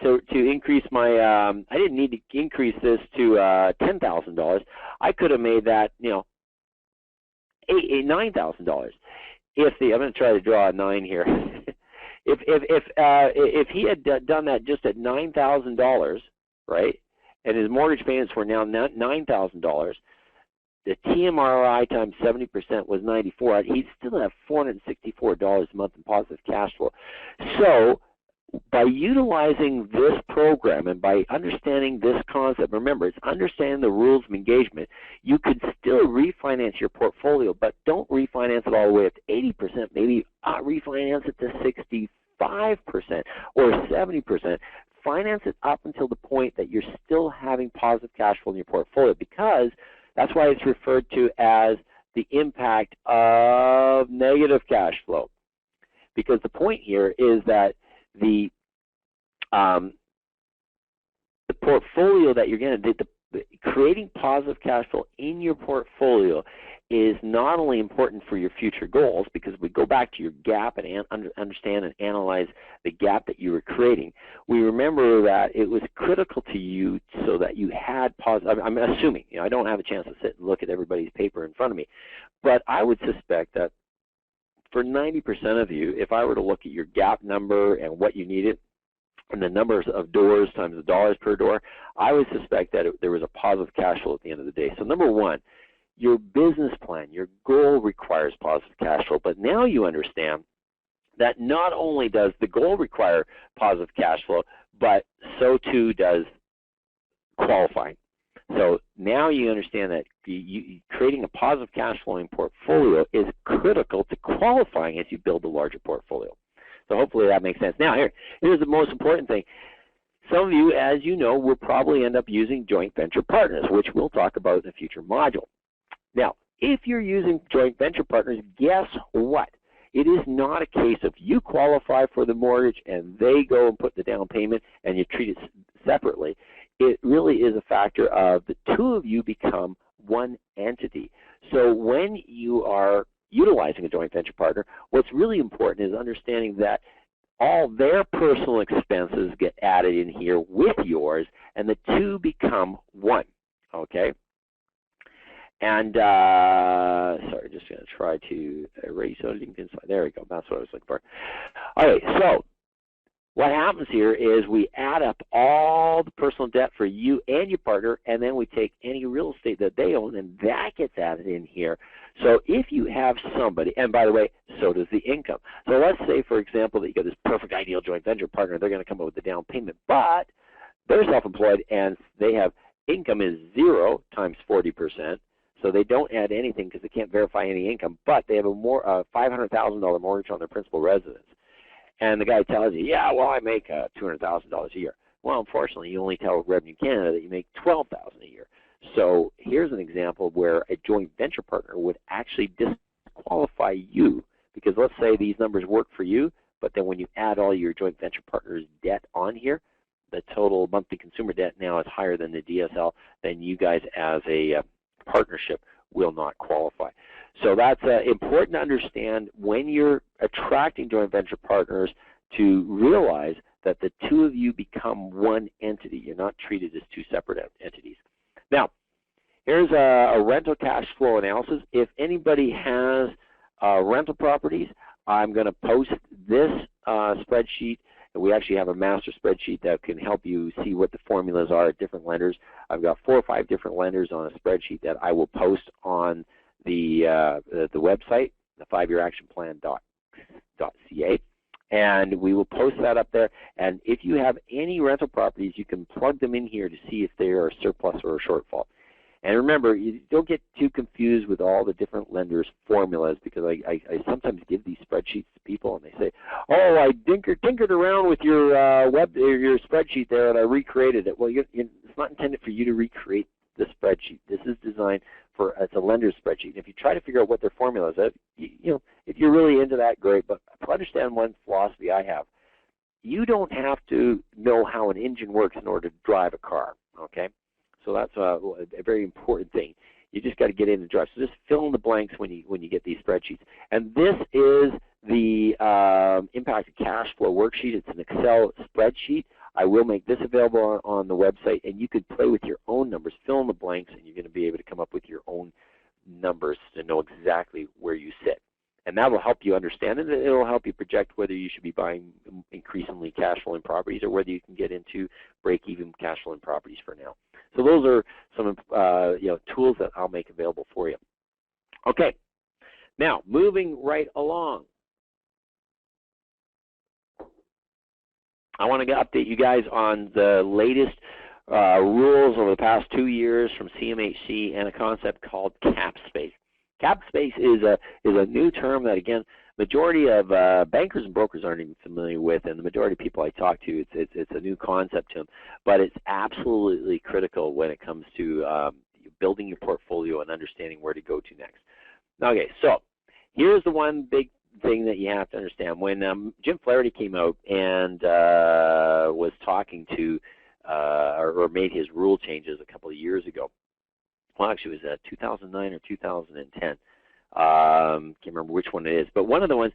to increase my, I didn't need to increase this to $10,000. I could have made that, you know, $9,000. I'm going to try to draw a 9 here. If he had done that just at $9,000, right, and his mortgage payments were now $9,000, the TMRI times 70% was 94. He'd still have $464 a month in positive cash flow. So by utilizing this program and by understanding this concept, remember, it's understanding the rules of engagement, you could still refinance your portfolio, but don't refinance it all the way up to 80%. Maybe refinance it to 65% or 70%. Finance it up until the point that you're still having positive cash flow in your portfolio, because that's why it's referred to as the impact of negative cash flow. Because the point here is that the portfolio that you're going to do, creating positive cash flow in your portfolio is not only important for your future goals, because we go back to your gap and understand and analyze the gap that you were creating. We remember that it was critical to you so that you had positive. I'm assuming, you know, I don't have a chance to sit and look at everybody's paper in front of me, but I would suspect that for 90% of you, if I were to look at your gap number and what you needed, and the numbers of doors times the dollars per door, I would suspect that there was a positive cash flow at the end of the day. So number one, your business plan, your goal requires positive cash flow, but now you understand that not only does the goal require positive cash flow, but so too does qualifying. So now you understand that creating a positive cash flowing portfolio is critical to qualifying as you build a larger portfolio. So hopefully that makes sense. Now here's the most important thing. Some of you, as you know, will probably end up using joint venture partners, which we'll talk about in a future module. Now, if you're using joint venture partners, guess what? It is not a case of you qualify for the mortgage and they go and put the down payment and you treat it separately. It really is a factor of the two of you become one entity. So when you are utilizing a joint venture partner, what's really important is understanding that all their personal expenses get added in here with yours, and the two become one, okay? And, sorry, just going to try to erase everything inside. There we go. That's what I was looking for. All right, so what happens here is we add up all the personal debt for you and your partner, and then we take any real estate that they own, and that gets added in here. So if you have somebody, and by the way, so does the income. So let's say, for example, that you got this perfect ideal joint venture partner. They're going to come up with the down payment, but they're self-employed, and they have income is 0 times 40%. So they don't add anything because they can't verify any income, but they have a $500,000 mortgage on their principal residence. And the guy tells you, yeah, well, I make $200,000 a year. Well, unfortunately, you only tell Revenue Canada that you make $12,000 a year. So here's an example where a joint venture partner would actually disqualify you, because let's say these numbers work for you, but then when you add all your joint venture partner's debt on here, the total monthly consumer debt now is higher than the DSL, then you guys as a partnership will not qualify. So that's important to understand when you're attracting joint venture partners, to realize that the two of you become one entity. You're not treated as two separate entities. Now, here's a rental cash flow analysis. If anybody has rental properties, I'm going to post this spreadsheet. We actually have a master spreadsheet that can help you see what the formulas are at different lenders. I've got 4 or 5 different lenders on a spreadsheet that I will post on the website, the 5yearactionplan.ca. rentals.ca, and we will post that up there. And if you have any rental properties, you can plug them in here to see if they are a surplus or a shortfall. And remember, you don't get too confused with all the different lenders' formulas, because I sometimes give these spreadsheets to people and they say, "Oh, I tinkered around with your your spreadsheet there and I recreated it." Well, it's not intended for you to recreate the spreadsheet. This is designed for as a lender's spreadsheet. And if you try to figure out what their formula is, if you're really into that, great. But understand one philosophy I have: you don't have to know how an engine works in order to drive a car. Okay. So that's a very important thing. You just got to get in and drive. So just fill in the blanks when you get these spreadsheets. And this is the impacted cash flow worksheet. It's an Excel spreadsheet. I will make this available on the website, and you could play with your own numbers, fill in the blanks, and you're going to be able to come up with your own numbers to know exactly where you sit. And that will help you understand it. It will help you project whether you should be buying increasingly cash flowing properties or whether you can get into break-even cash flowing properties for now. So those are some tools that I'll make available for you. Okay, now moving right along. I want to update you guys on the latest rules over the past 2 years from CMHC and a concept called cap space. Cap space is a new term that, again, majority of bankers and brokers aren't even familiar with, and the majority of people I talk to, it's a new concept to them. But it's absolutely critical when it comes to building your portfolio and understanding where to go to next. Okay, so here's the one big thing that you have to understand. When Jim Flaherty came out and was talking to or made his rule changes a couple of years ago, well, actually it was 2009 or 2010. Can't remember which one it is, but one of the ones,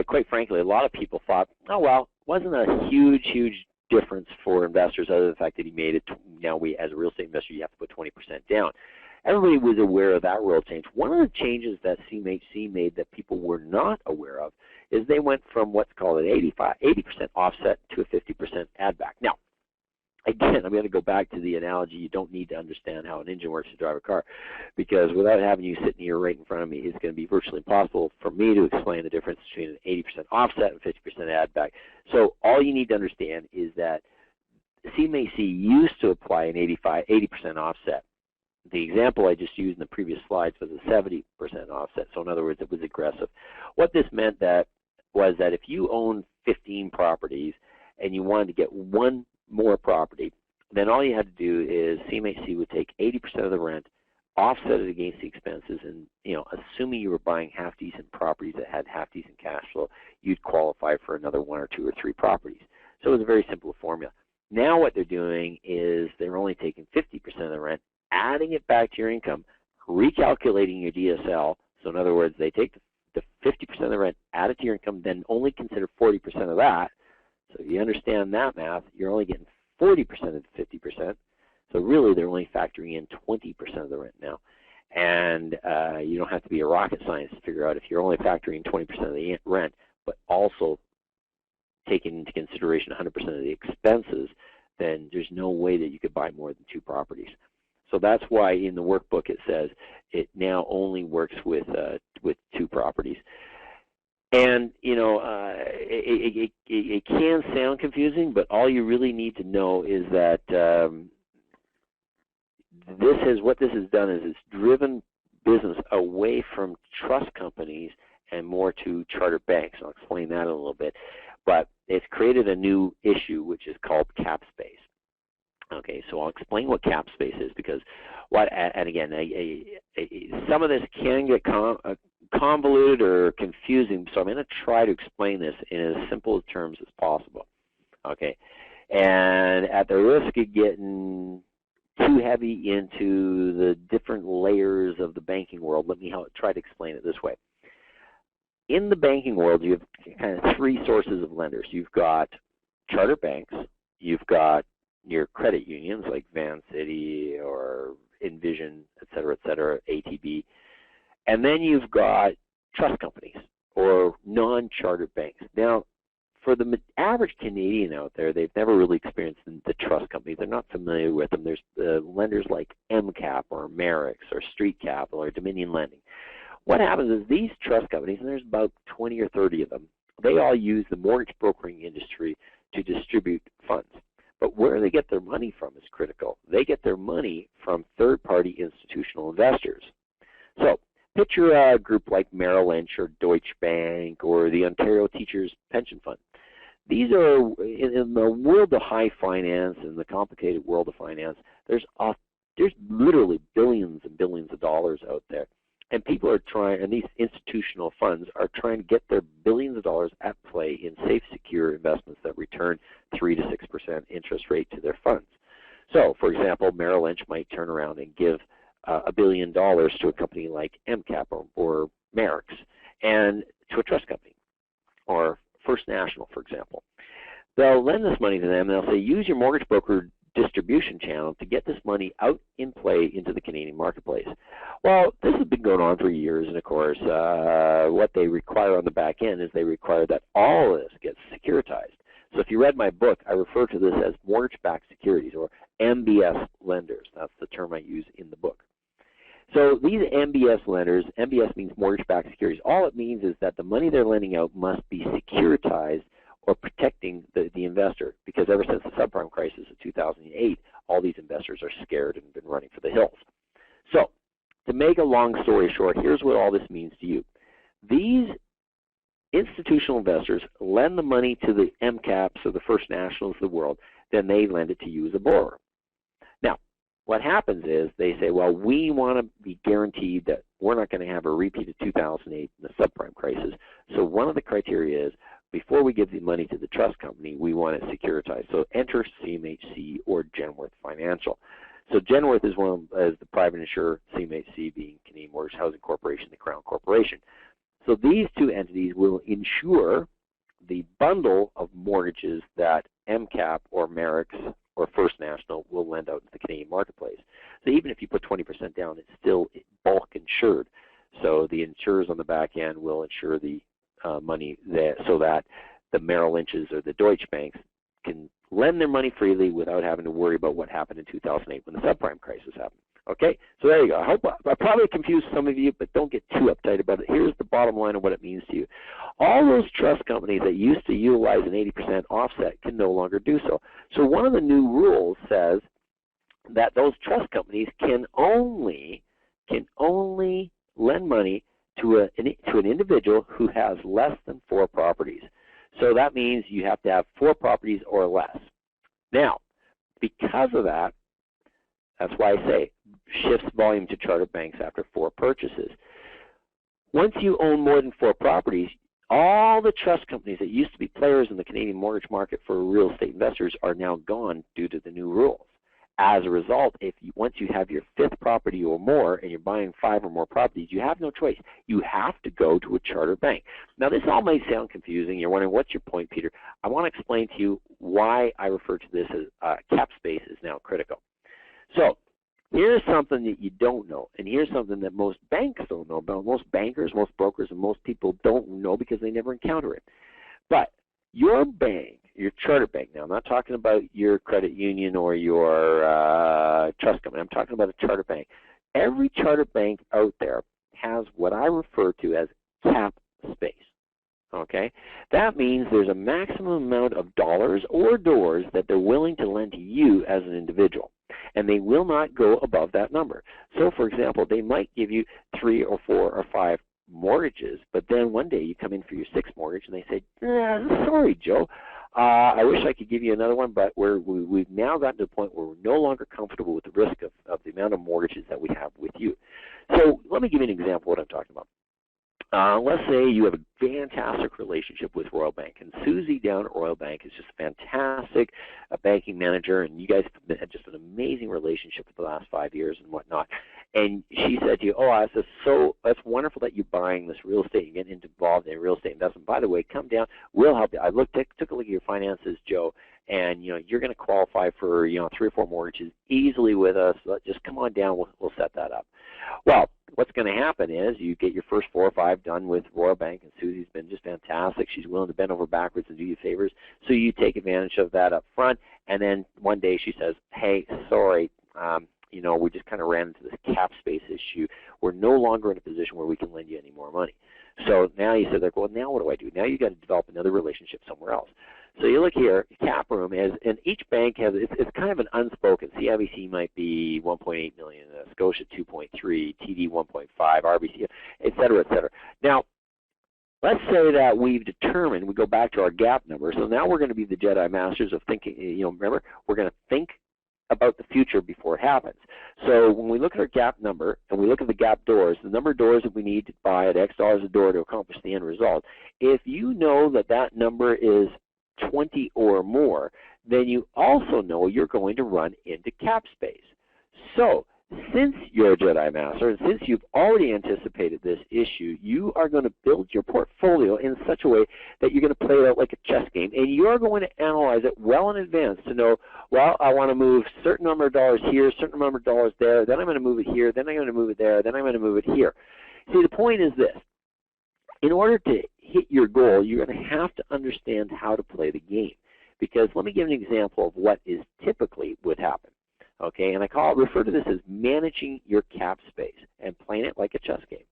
quite frankly, a lot of people thought, oh well, wasn't a huge difference for investors other than the fact that he made it. Now as a real estate investor, you have to put 20% down. Everybody was aware of that rule change. One of the changes that CMHC made that people were not aware of is they went from what's called an 80% offset to a 50% add back. Now, again, I'm going to go back to the analogy. You don't need to understand how an engine works to drive a car, because without having you sitting here right in front of me, it's going to be virtually impossible for me to explain the difference between an 80% offset and 50% add back. So all you need to understand is that CMHC used to apply an 80% offset. The example I just used in the previous slides was a 70% offset. So in other words, it was aggressive. What this meant was that if you own 15 properties and you wanted to get one more property, then all you had to do is CMHC would take 80% of the rent, offset it against the expenses, and assuming you were buying half decent properties that had half decent cash flow, you'd qualify for another 1 or 2 or 3 properties. So it was a very simple formula. Now what they're doing is they're only taking 50% of the rent, adding it back to your income, recalculating your DSL. So in other words, they take the 50% of the rent, add it to your income, then only consider 40% of that. So if you understand that math, you're only getting 40% of the 50%. So really, they're only factoring in 20% of the rent now. And you don't have to be a rocket scientist to figure out if you're only factoring 20% of the rent, but also taking into consideration 100% of the expenses, then there's no way that you could buy more than 2 properties. So that's why in the workbook it says it now only works with 2 properties. And it can sound confusing, but all you really need to know is that what this has done is it's driven business away from trust companies and more to charter banks. I'll explain that in a little bit, but it's created a new issue which is called cap space. Okay, so I'll explain what cap space is, because and again, some of this can get convoluted or confusing, so I'm going to try to explain this in as simple terms as possible. Okay, and at the risk of getting too heavy into the different layers of the banking world, let me try to explain it this way. In the banking world, you have kind of 3 sources of lenders. You've got charter banks, you've got your credit unions like Van City or Envision, et cetera, ATB. And then you've got trust companies or non-chartered banks. Now, for the average Canadian out there, they've never really experienced the trust companies. They're not familiar with them. There's lenders like MCAP or Merix or Street Capital or Dominion Lending. What happens is these trust companies, and there's about 20 or 30 of them, they all use the mortgage brokering industry to distribute funds. But where they get their money from is critical. They get their money from third-party institutional investors. So picture a group like Merrill Lynch or Deutsche Bank or the Ontario Teachers Pension Fund. These are, in the world of high finance and the complicated world of finance, there's literally billions and billions of dollars out there. And people are trying, and these institutional funds are trying to get their billions of dollars at play in safe, secure investments that return 3 to 6% interest rate to their funds. So, for example, Merrill Lynch might turn around and give $1 billion to a company like MCAP or Merrick's, and to a trust company, or First National, for example. They'll lend this money to them, and they'll say, use your mortgage broker distribution channel to get this money out in play into the Canadian marketplace. Well, this has been going on for years, and of course, what they require on the back end is they require that all of this gets securitized. So if you read my book, I refer to this as mortgage-backed securities, or MBS lenders. That's the term I use in the book. So these MBS lenders, MBS means mortgage-backed securities. All it means is that the money they're lending out must be securitized or protecting the investor, because ever since the subprime crisis of 2008, all these investors are scared and been running for the hills. So to make a long story short, here's what all this means to you. These institutional investors lend the money to the MCAPs or the First Nationals of the world, then they lend it to you as a borrower. Now, what happens is they say, well, we want to be guaranteed that we're not going to have a repeat of 2008 and the subprime crisis. So one of the criteria is, before we give the money to the trust company, we want it securitized. So enter CMHC or Genworth Financial. So Genworth is the private insurer, CMHC being Canadian Mortgage Housing Corporation, the Crown Corporation. So these two entities will insure the bundle of mortgages that MCAP or Merrick's or First National will lend out in the Canadian marketplace. So even if you put 20% down, it's still bulk insured. So the insurers on the back end will insure the money so that the Merrill Lynch's or the Deutsche Banks can lend their money freely without having to worry about what happened in 2008 when the subprime crisis happened. Okay, so there you go. I hope I probably confused some of you, but don't get too uptight about it. Here's the bottom line of what it means to you. All those trust companies that used to utilize an 80% offset can no longer do so. So one of the new rules says that those trust companies can only lend money to an individual who has less than 4 properties. So that means you have to have 4 properties or less. Now, because of that, that's why I say shifts volume to chartered banks after 4 purchases. Once you own more than 4 properties, all the trust companies that used to be players in the Canadian mortgage market for real estate investors are now gone due to the new rules. As a result, once you have your 5th property or more and you're buying 5 or more properties, you have no choice. You have to go to a chartered bank. Now, this all may sound confusing. You're wondering, what's your point, Peter? I want to explain to you why I refer to this as cap space is now critical. So here's something that you don't know, and here's something that most banks don't know about, most bankers, most brokers, and most people don't know because they never encounter it. But your bank, your charter bank now, I'm not talking about your credit union or your trust company, I'm talking about a charter bank. Every charter bank out there has what I refer to as cap space. Okay, that means there's a maximum amount of dollars or doors that they're willing to lend to you as an individual, and they will not go above that number. So, for example, they might give you 3 or 4 or 5 mortgages, but then one day you come in for your 6th mortgage and they say, sorry, Joe, I wish I could give you another one, but we've now gotten to the point where we're no longer comfortable with the risk of the amount of mortgages that we have with you. So let me give you an example of what I'm talking about. Let's say you have a fantastic relationship with Royal Bank, and Susie down at Royal Bank is just a fantastic banking manager, and you guys have had just an amazing relationship for the last 5 years and whatnot. And she said to you, that's wonderful that you're buying this real estate, you're getting involved in real estate investment. By the way, come down, we'll help you. I took a look at your finances, Joe, and you're going to qualify for 3 or 4 mortgages easily with us. Just come on down, we'll set that up. Well, what's going to happen is you get your first 4 or 5 done with Royal Bank, and Susie's been just fantastic. She's willing to bend over backwards and do you favors, so you take advantage of that up front, and then one day she says, hey, sorry, you know, we just kind of ran into this cap space issue. We're no longer in a position where we can lend you any more money. So now you said, like, well, now what do? Now you got to develop another relationship somewhere else. So you look here, cap room is, and each bank has, it's kind of an unspoken. CIBC might be 1.8 million, Scotia 2.3, TD 1.5, RBC, et cetera, et cetera. Now, let's say that we've determined, we go back to our gap number, so now we're going to be the Jedi Masters of thinking, you know, remember, we're going to think about the future before it happens. So when we look at our gap number and we look at the gap doors, the number of doors that we need to buy at X dollars a door to accomplish the end result, if you know that that number is 20 or more, then you also know you're going to run into cap space. So since you're a Jedi Master, and since you've already anticipated this issue, you are going to build your portfolio in such a way that you're going to play it out like a chess game, and you're going to analyze it well in advance to know, well, I want to move a certain number of dollars here, a certain number of dollars there, then I'm going to move it here, then I'm going to move it there, then I'm going to move it here. See, the point is this. In order to hit your goal, you're going to have to understand how to play the game. Because let me give an example of what is typically would happen. Okay, and I refer to this as managing your cap space and playing it like a chess game.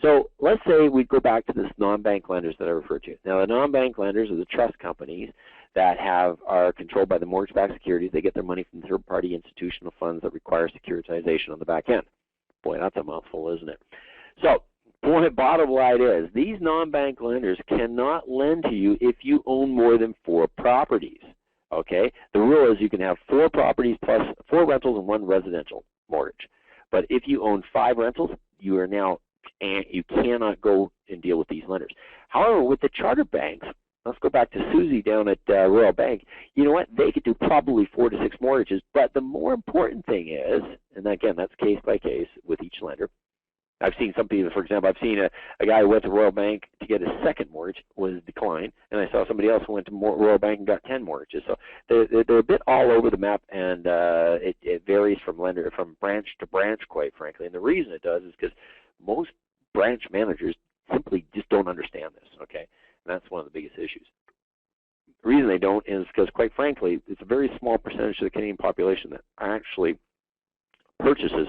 So let's say we go back to this non-bank lenders that I referred to. Now the non-bank lenders are the trust companies that are controlled by the mortgage-backed securities. They get their money from third-party institutional funds that require securitization on the back end. Boy, that's a mouthful, isn't it? So bottom line is, these non-bank lenders cannot lend to you if you own more than 4 properties. Okay? The rule is you can have 4 properties plus 4 rentals and 1 residential mortgage. But if you own 5 rentals, you are now, and you cannot go and deal with these lenders. However, with the charter banks, let's go back to Susie down at Royal Bank. You know what? They could do probably 4 to 6 mortgages. But the more important thing is, and again, that's case by case with each lender. I've seen some people, for example, I've seen a guy who went to Royal Bank to get his second mortgage was declined, and I saw somebody else who went to Royal Bank and got 10 mortgages. So they're a bit all over the map, and it varies from branch to branch, quite frankly. And the reason it does is because most branch managers simply just don't understand this. Okay, and that's one of the biggest issues. The reason they don't is because, quite frankly, it's a very small percentage of the Canadian population that actually purchases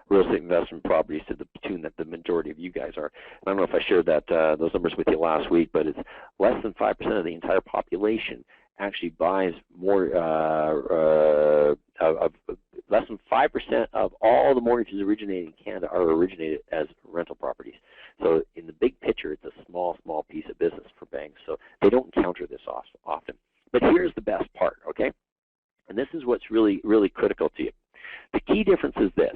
real estate investment properties to the tune that the majority of you guys are. And I don't know if I shared those numbers with you last week, but it's less than 5% of the entire population actually buys more, less than 5% of all the mortgages originated in Canada are originated as rental properties. So in the big picture, it's a small piece of business for banks. So they don't encounter this often. But here's the best part, okay? And this is what's really, really critical to you. The key difference is this.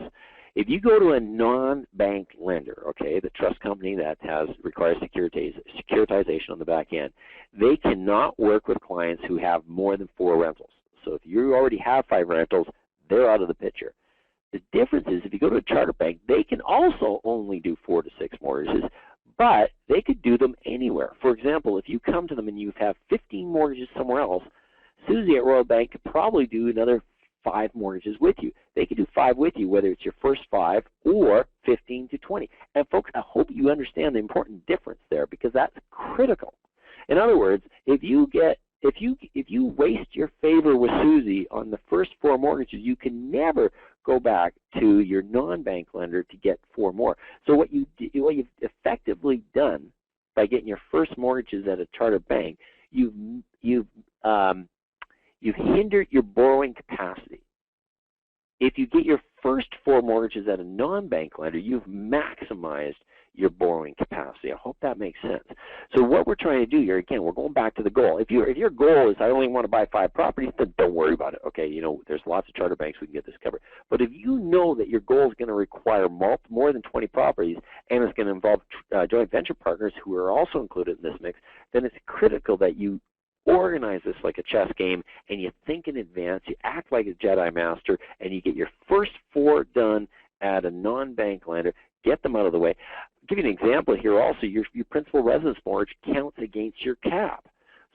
If you go to a non-bank lender, okay, the trust company that requires securitization on the back end, they cannot work with clients who have more than 4 rentals. So if you already have 5 rentals, they're out of the picture. The difference is if you go to a charter bank, they can also only do 4 to 6 mortgages, but they could do them anywhere. For example, if you come to them and you have 15 mortgages somewhere else, Susie at Royal Bank could probably do another 5 mortgages with you. They could do 5 with you, whether it's your first 5 or 15 to 20. And folks, I hope you understand the important difference there, because that's critical. In other words, if you waste your favor with Susie on the first 4 mortgages, you can never go back to your non-bank lender to get 4 more. So what you've effectively done by getting your first mortgages at a charter bank, you've hindered your borrowing capacity. If you get your first 4 mortgages at a non-bank lender, you've maximized your borrowing capacity. I hope that makes sense. So what we're trying to do here, again, we're going back to the goal. If your goal is I only want to buy 5 properties, then don't worry about it. Okay, you know, there's lots of charter banks we can get this covered. But if you know that your goal is going to require more than 20 properties, and it's going to involve joint venture partners who are also included in this mix, then it's critical that you organize this like a chess game, and you think in advance, you act like a Jedi Master, and you get your first 4 done at a non-bank lender, get them out of the way. I'll give you an example here also. Your principal residence mortgage counts against your cap.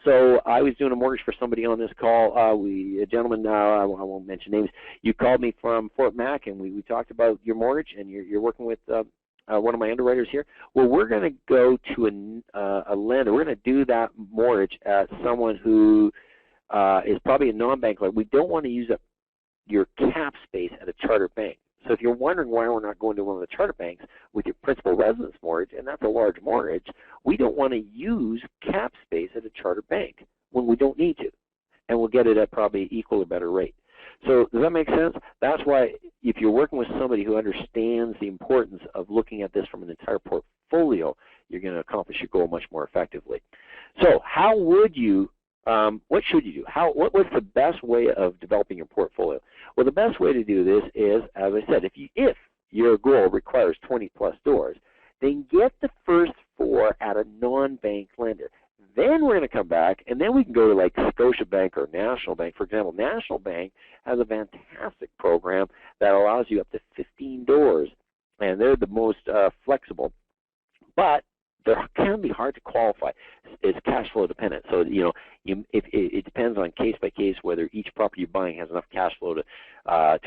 So I was doing a mortgage for somebody on this call. A gentleman, I won't mention names, you called me from Fort Mac, and we talked about your mortgage, and you're working with one of my underwriters here. Well, we're going to go to a lender. We're going to do that mortgage at someone who is probably a non-bank lender. We don't want to use up your cap space at a charter bank. So if you're wondering why we're not going to one of the charter banks with your principal residence mortgage, and that's a large mortgage, we don't want to use cap space at a charter bank when we don't need to, and we'll get it at probably equal or better rate. So does that make sense? That's why if you're working with somebody who understands the importance of looking at this from an entire portfolio, you're going to accomplish your goal much more effectively. So how would you, what should you do? What's the best way of developing your portfolio? Well, the best way to do this is, as I said, if your goal requires 20 plus doors, then get the first 4 at a non-bank lender. Then we're going to come back, and then we can go to like Scotiabank or National Bank. For example, National Bank has a fantastic program that allows you up to 15 doors, and they're the most flexible. But they can be hard to qualify. It's cash flow dependent. So it depends on case by case whether each property you're buying has enough cash flow to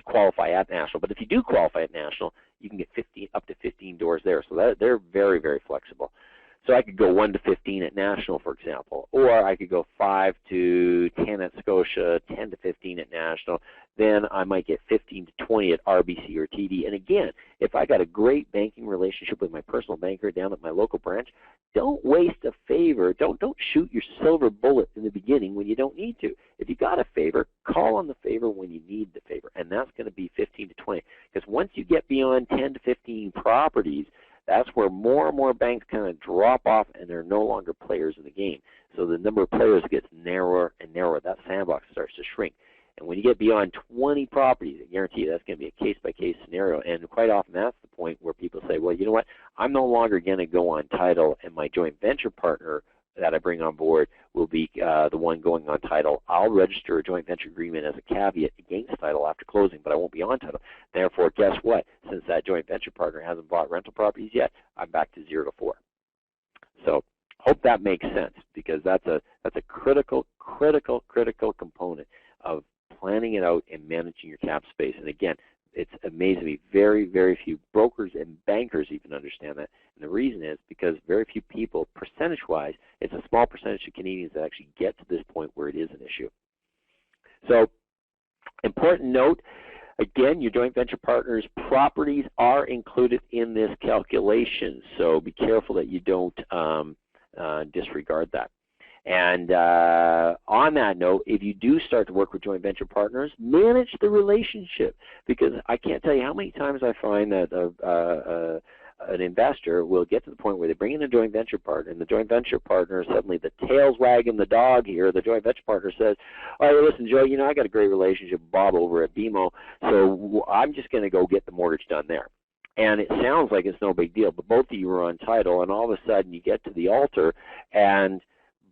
qualify at National. But if you do qualify at National, you can get up to 15 doors there. So they're very, very flexible. So I could go 1 to 15 at National, for example, or I could go 5 to 10 at Scotia, 10 to 15 at National. Then I might get 15 to 20 at RBC or TD. And again, if I got a great banking relationship with my personal banker down at my local branch, don't waste a favor. Don't shoot your silver bullet in the beginning when you don't need to. If you got a favor, call on the favor when you need the favor, and that's going to be 15 to 20. Because once you get beyond 10 to 15 properties, that's where more and more banks kind of drop off and they're no longer players in the game. So the number of players gets narrower and narrower. That sandbox starts to shrink. And when you get beyond 20 properties, I guarantee you that's going to be a case-by-case scenario. And quite often that's the point where people say, well, you know what, I'm no longer going to go on title, and my joint venture partner that I bring on board will be the one going on title. I'll register a joint venture agreement as a caveat against title after closing, but I won't be on title. Therefore, guess what? Since that joint venture partner hasn't bought rental properties yet, I'm back to 0 to 4. So hope that makes sense, because that's a critical component of planning it out and managing your cap space. And again, it's amazing to me, very, very few brokers and bankers even understand that. And the reason is because very few people, percentage-wise, it's a small percentage of Canadians that actually get to this point where it is an issue. So, important note, again, your joint venture partners' properties are included in this calculation. So be careful that you don't disregard that. And on that note, if you do start to work with joint venture partners, manage the relationship, because I can't tell you how many times I find that an investor will get to the point where they bring in a joint venture partner, and the joint venture partner, suddenly the tail's wagging the dog here. The joint venture partner says, oh, listen, Joe, you know, I got a great relationship with Bob over at BMO, so I'm just going to go get the mortgage done there. And it sounds like it's no big deal, but both of you are on title, and all of a sudden you get to the altar, and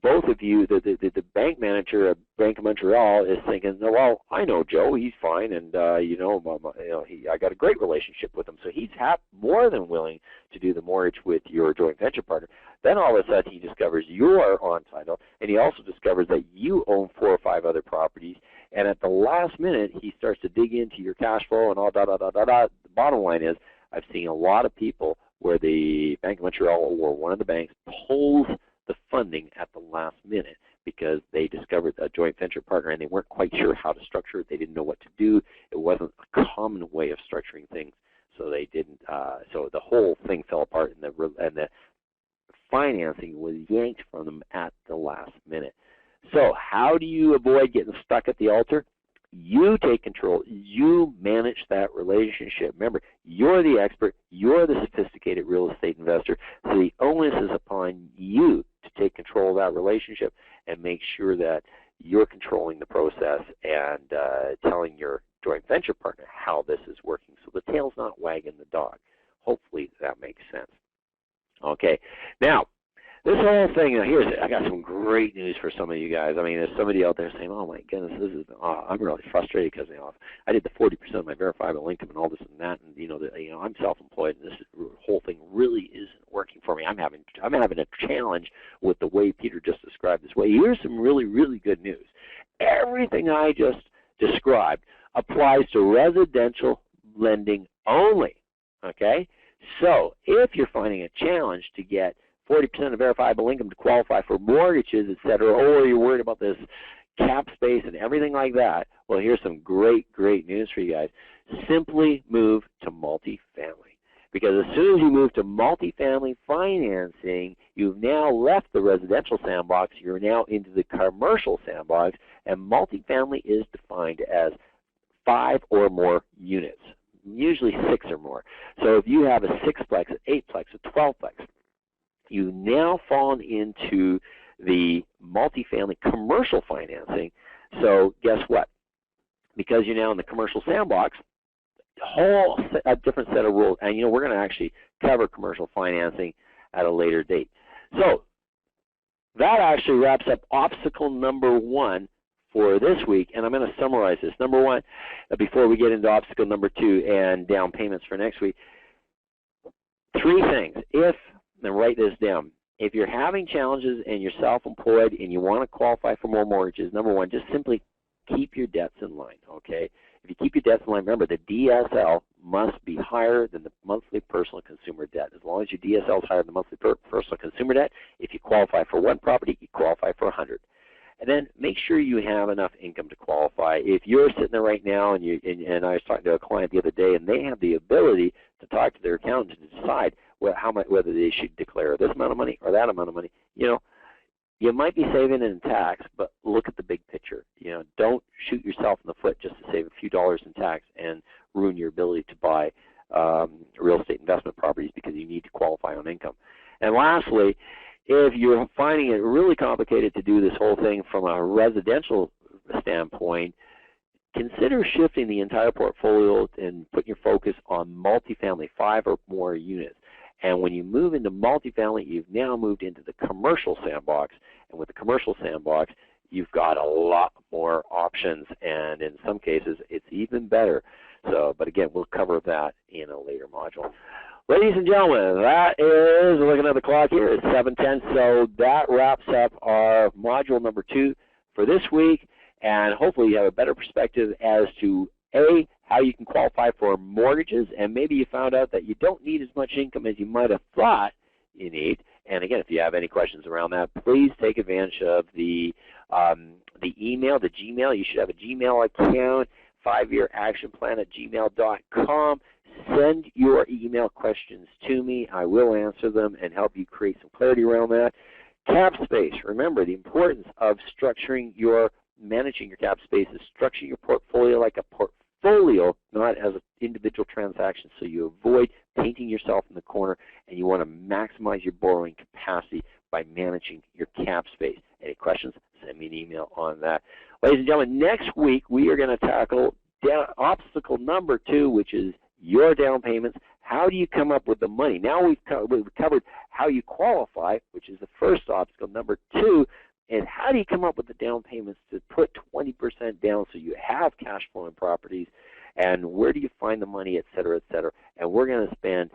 both of you, the bank manager at Bank of Montreal is thinking, no, well, I know Joe, he's fine, and I got a great relationship with him, so he's more than willing to do the mortgage with your joint venture partner. Then all of a sudden he discovers you're on title, and he also discovers that you own 4 or 5 other properties, and at the last minute he starts to dig into your cash flow and all The bottom line is, I've seen a lot of people where the Bank of Montreal or one of the banks pulls the funding at the last minute because they discovered a joint venture partner and they weren't quite sure how to structure it. They didn't know what to do. It wasn't a common way of structuring things, so they didn't. So the whole thing fell apart, and the financing was yanked from them at the last minute. So how do you avoid getting stuck at the altar? You take control. You manage that relationship. Remember, you're the expert. You're the sophisticated real estate investor. So the onus is upon you to take control of that relationship and make sure that you're controlling the process and telling your joint venture partner how this is working. So the tail's not wagging the dog. Hopefully that makes sense. Okay. Now, this whole thing, I got some great news for some of you guys. I mean, there's somebody out there saying, oh my goodness, I'm really frustrated because I did the 40% of my verifiable income and all this and that, and I'm self-employed, and this whole thing really isn't working for me. I'm having a challenge with the way Peter just described this way. Here's some really, really good news. Everything I just described applies to residential lending only, okay? So if you're finding a challenge to get 40% of verifiable income to qualify for mortgages, et cetera, or you're worried about this cap space and everything like that, well, here's some great news for you guys. Simply move to multifamily. Because as soon as you move to multifamily financing, you've now left the residential sandbox. You're now into the commercial sandbox, and multifamily is defined as 5 or more units, usually 6 or more. So if you have a 6-plex, an 8-plex, a 12-plex, you now fall into the multifamily commercial financing. So guess what? Because you're now in the commercial sandbox, a different set of rules, and we're going to actually cover commercial financing at a later date. So that actually wraps up obstacle number 1 for this week, and I'm going to summarize this. Number 1, before we get into obstacle number 2 and down payments for next week, 3 things. And write this down. If you're having challenges and you're self-employed and you want to qualify for more mortgages, number 1, just simply keep your debts in line, okay? If you keep your debts in line, remember the DSL must be higher than the monthly personal consumer debt. As long as your DSL is higher than the monthly personal consumer debt, if you qualify for 1 property, you qualify for 100. And then make sure you have enough income to qualify. If you're sitting there right now and I was talking to a client the other day, and they have the ability to talk to their accountant to decide whether they should declare this amount of money or that amount of money, you might be saving in tax, but look at the big picture. Don't shoot yourself in the foot just to save a few dollars in tax and ruin your ability to buy real estate investment properties because you need to qualify on income. And lastly, if you're finding it really complicated to do this whole thing from a residential standpoint, consider shifting the entire portfolio and putting your focus on multifamily, 5 or more units. And when you move into multifamily, you've now moved into the commercial sandbox. And with the commercial sandbox, you've got a lot more options, and in some cases, it's even better. So, but again, we'll cover that in a later module. Ladies and gentlemen, that is, looking at the clock here, it's 7:10, so that wraps up our module number 2 for this week, and hopefully you have a better perspective as to A, how you can qualify for mortgages, and maybe you found out that you don't need as much income as you might have thought you need. And again, if you have any questions around that, please take advantage of the email, the Gmail. You should have a Gmail account, 5yearactionplan@gmail.com. Send your email questions to me. I will answer them and help you create some clarity around that. Cap space. Remember the importance of managing your cap space is structuring your portfolio like a portfolio, not as an individual transaction, so you avoid painting yourself in the corner, and you want to maximize your borrowing capacity by managing your cap space. Any questions? Send me an email on that. Ladies and gentlemen, next week we are going to tackle obstacle number 2, which is your down payments. How do you come up with the money? Now we've covered how you qualify, which is the first obstacle. Number 2 is how do you come up with the down payments to put 20% down so you have cash flowing properties, and where do you find the money, et cetera, et cetera. And we're going to spend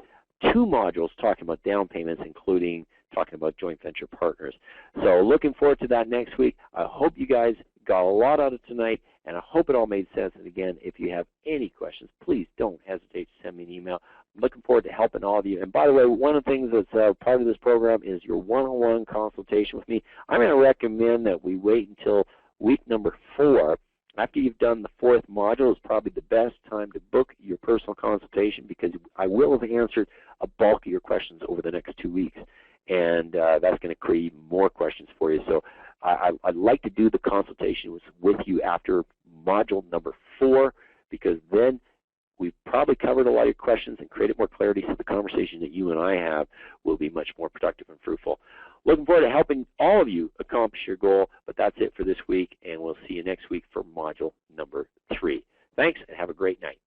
2 modules talking about down payments, including talking about joint venture partners. So looking forward to that next week. I hope you guys got a lot out of tonight, and I hope it all made sense. And again, if you have any questions, please don't hesitate to send me an email. I'm looking forward to helping all of you. And by the way, one of the things that's part of this program is your one-on-one consultation with me. I'm going to recommend that we wait until week number 4. After you've done the 4th module is probably the best time to book your personal consultation, because I will have answered a bulk of your questions over the next 2 weeks. And that's going to create more questions for you. So I'd like to do the consultation with you after module number 4, because then we've probably covered a lot of your questions and created more clarity, so the conversation that you and I have will be much more productive and fruitful. Looking forward to helping all of you accomplish your goal, but that's it for this week, and we'll see you next week for module number 3. Thanks, and have a great night.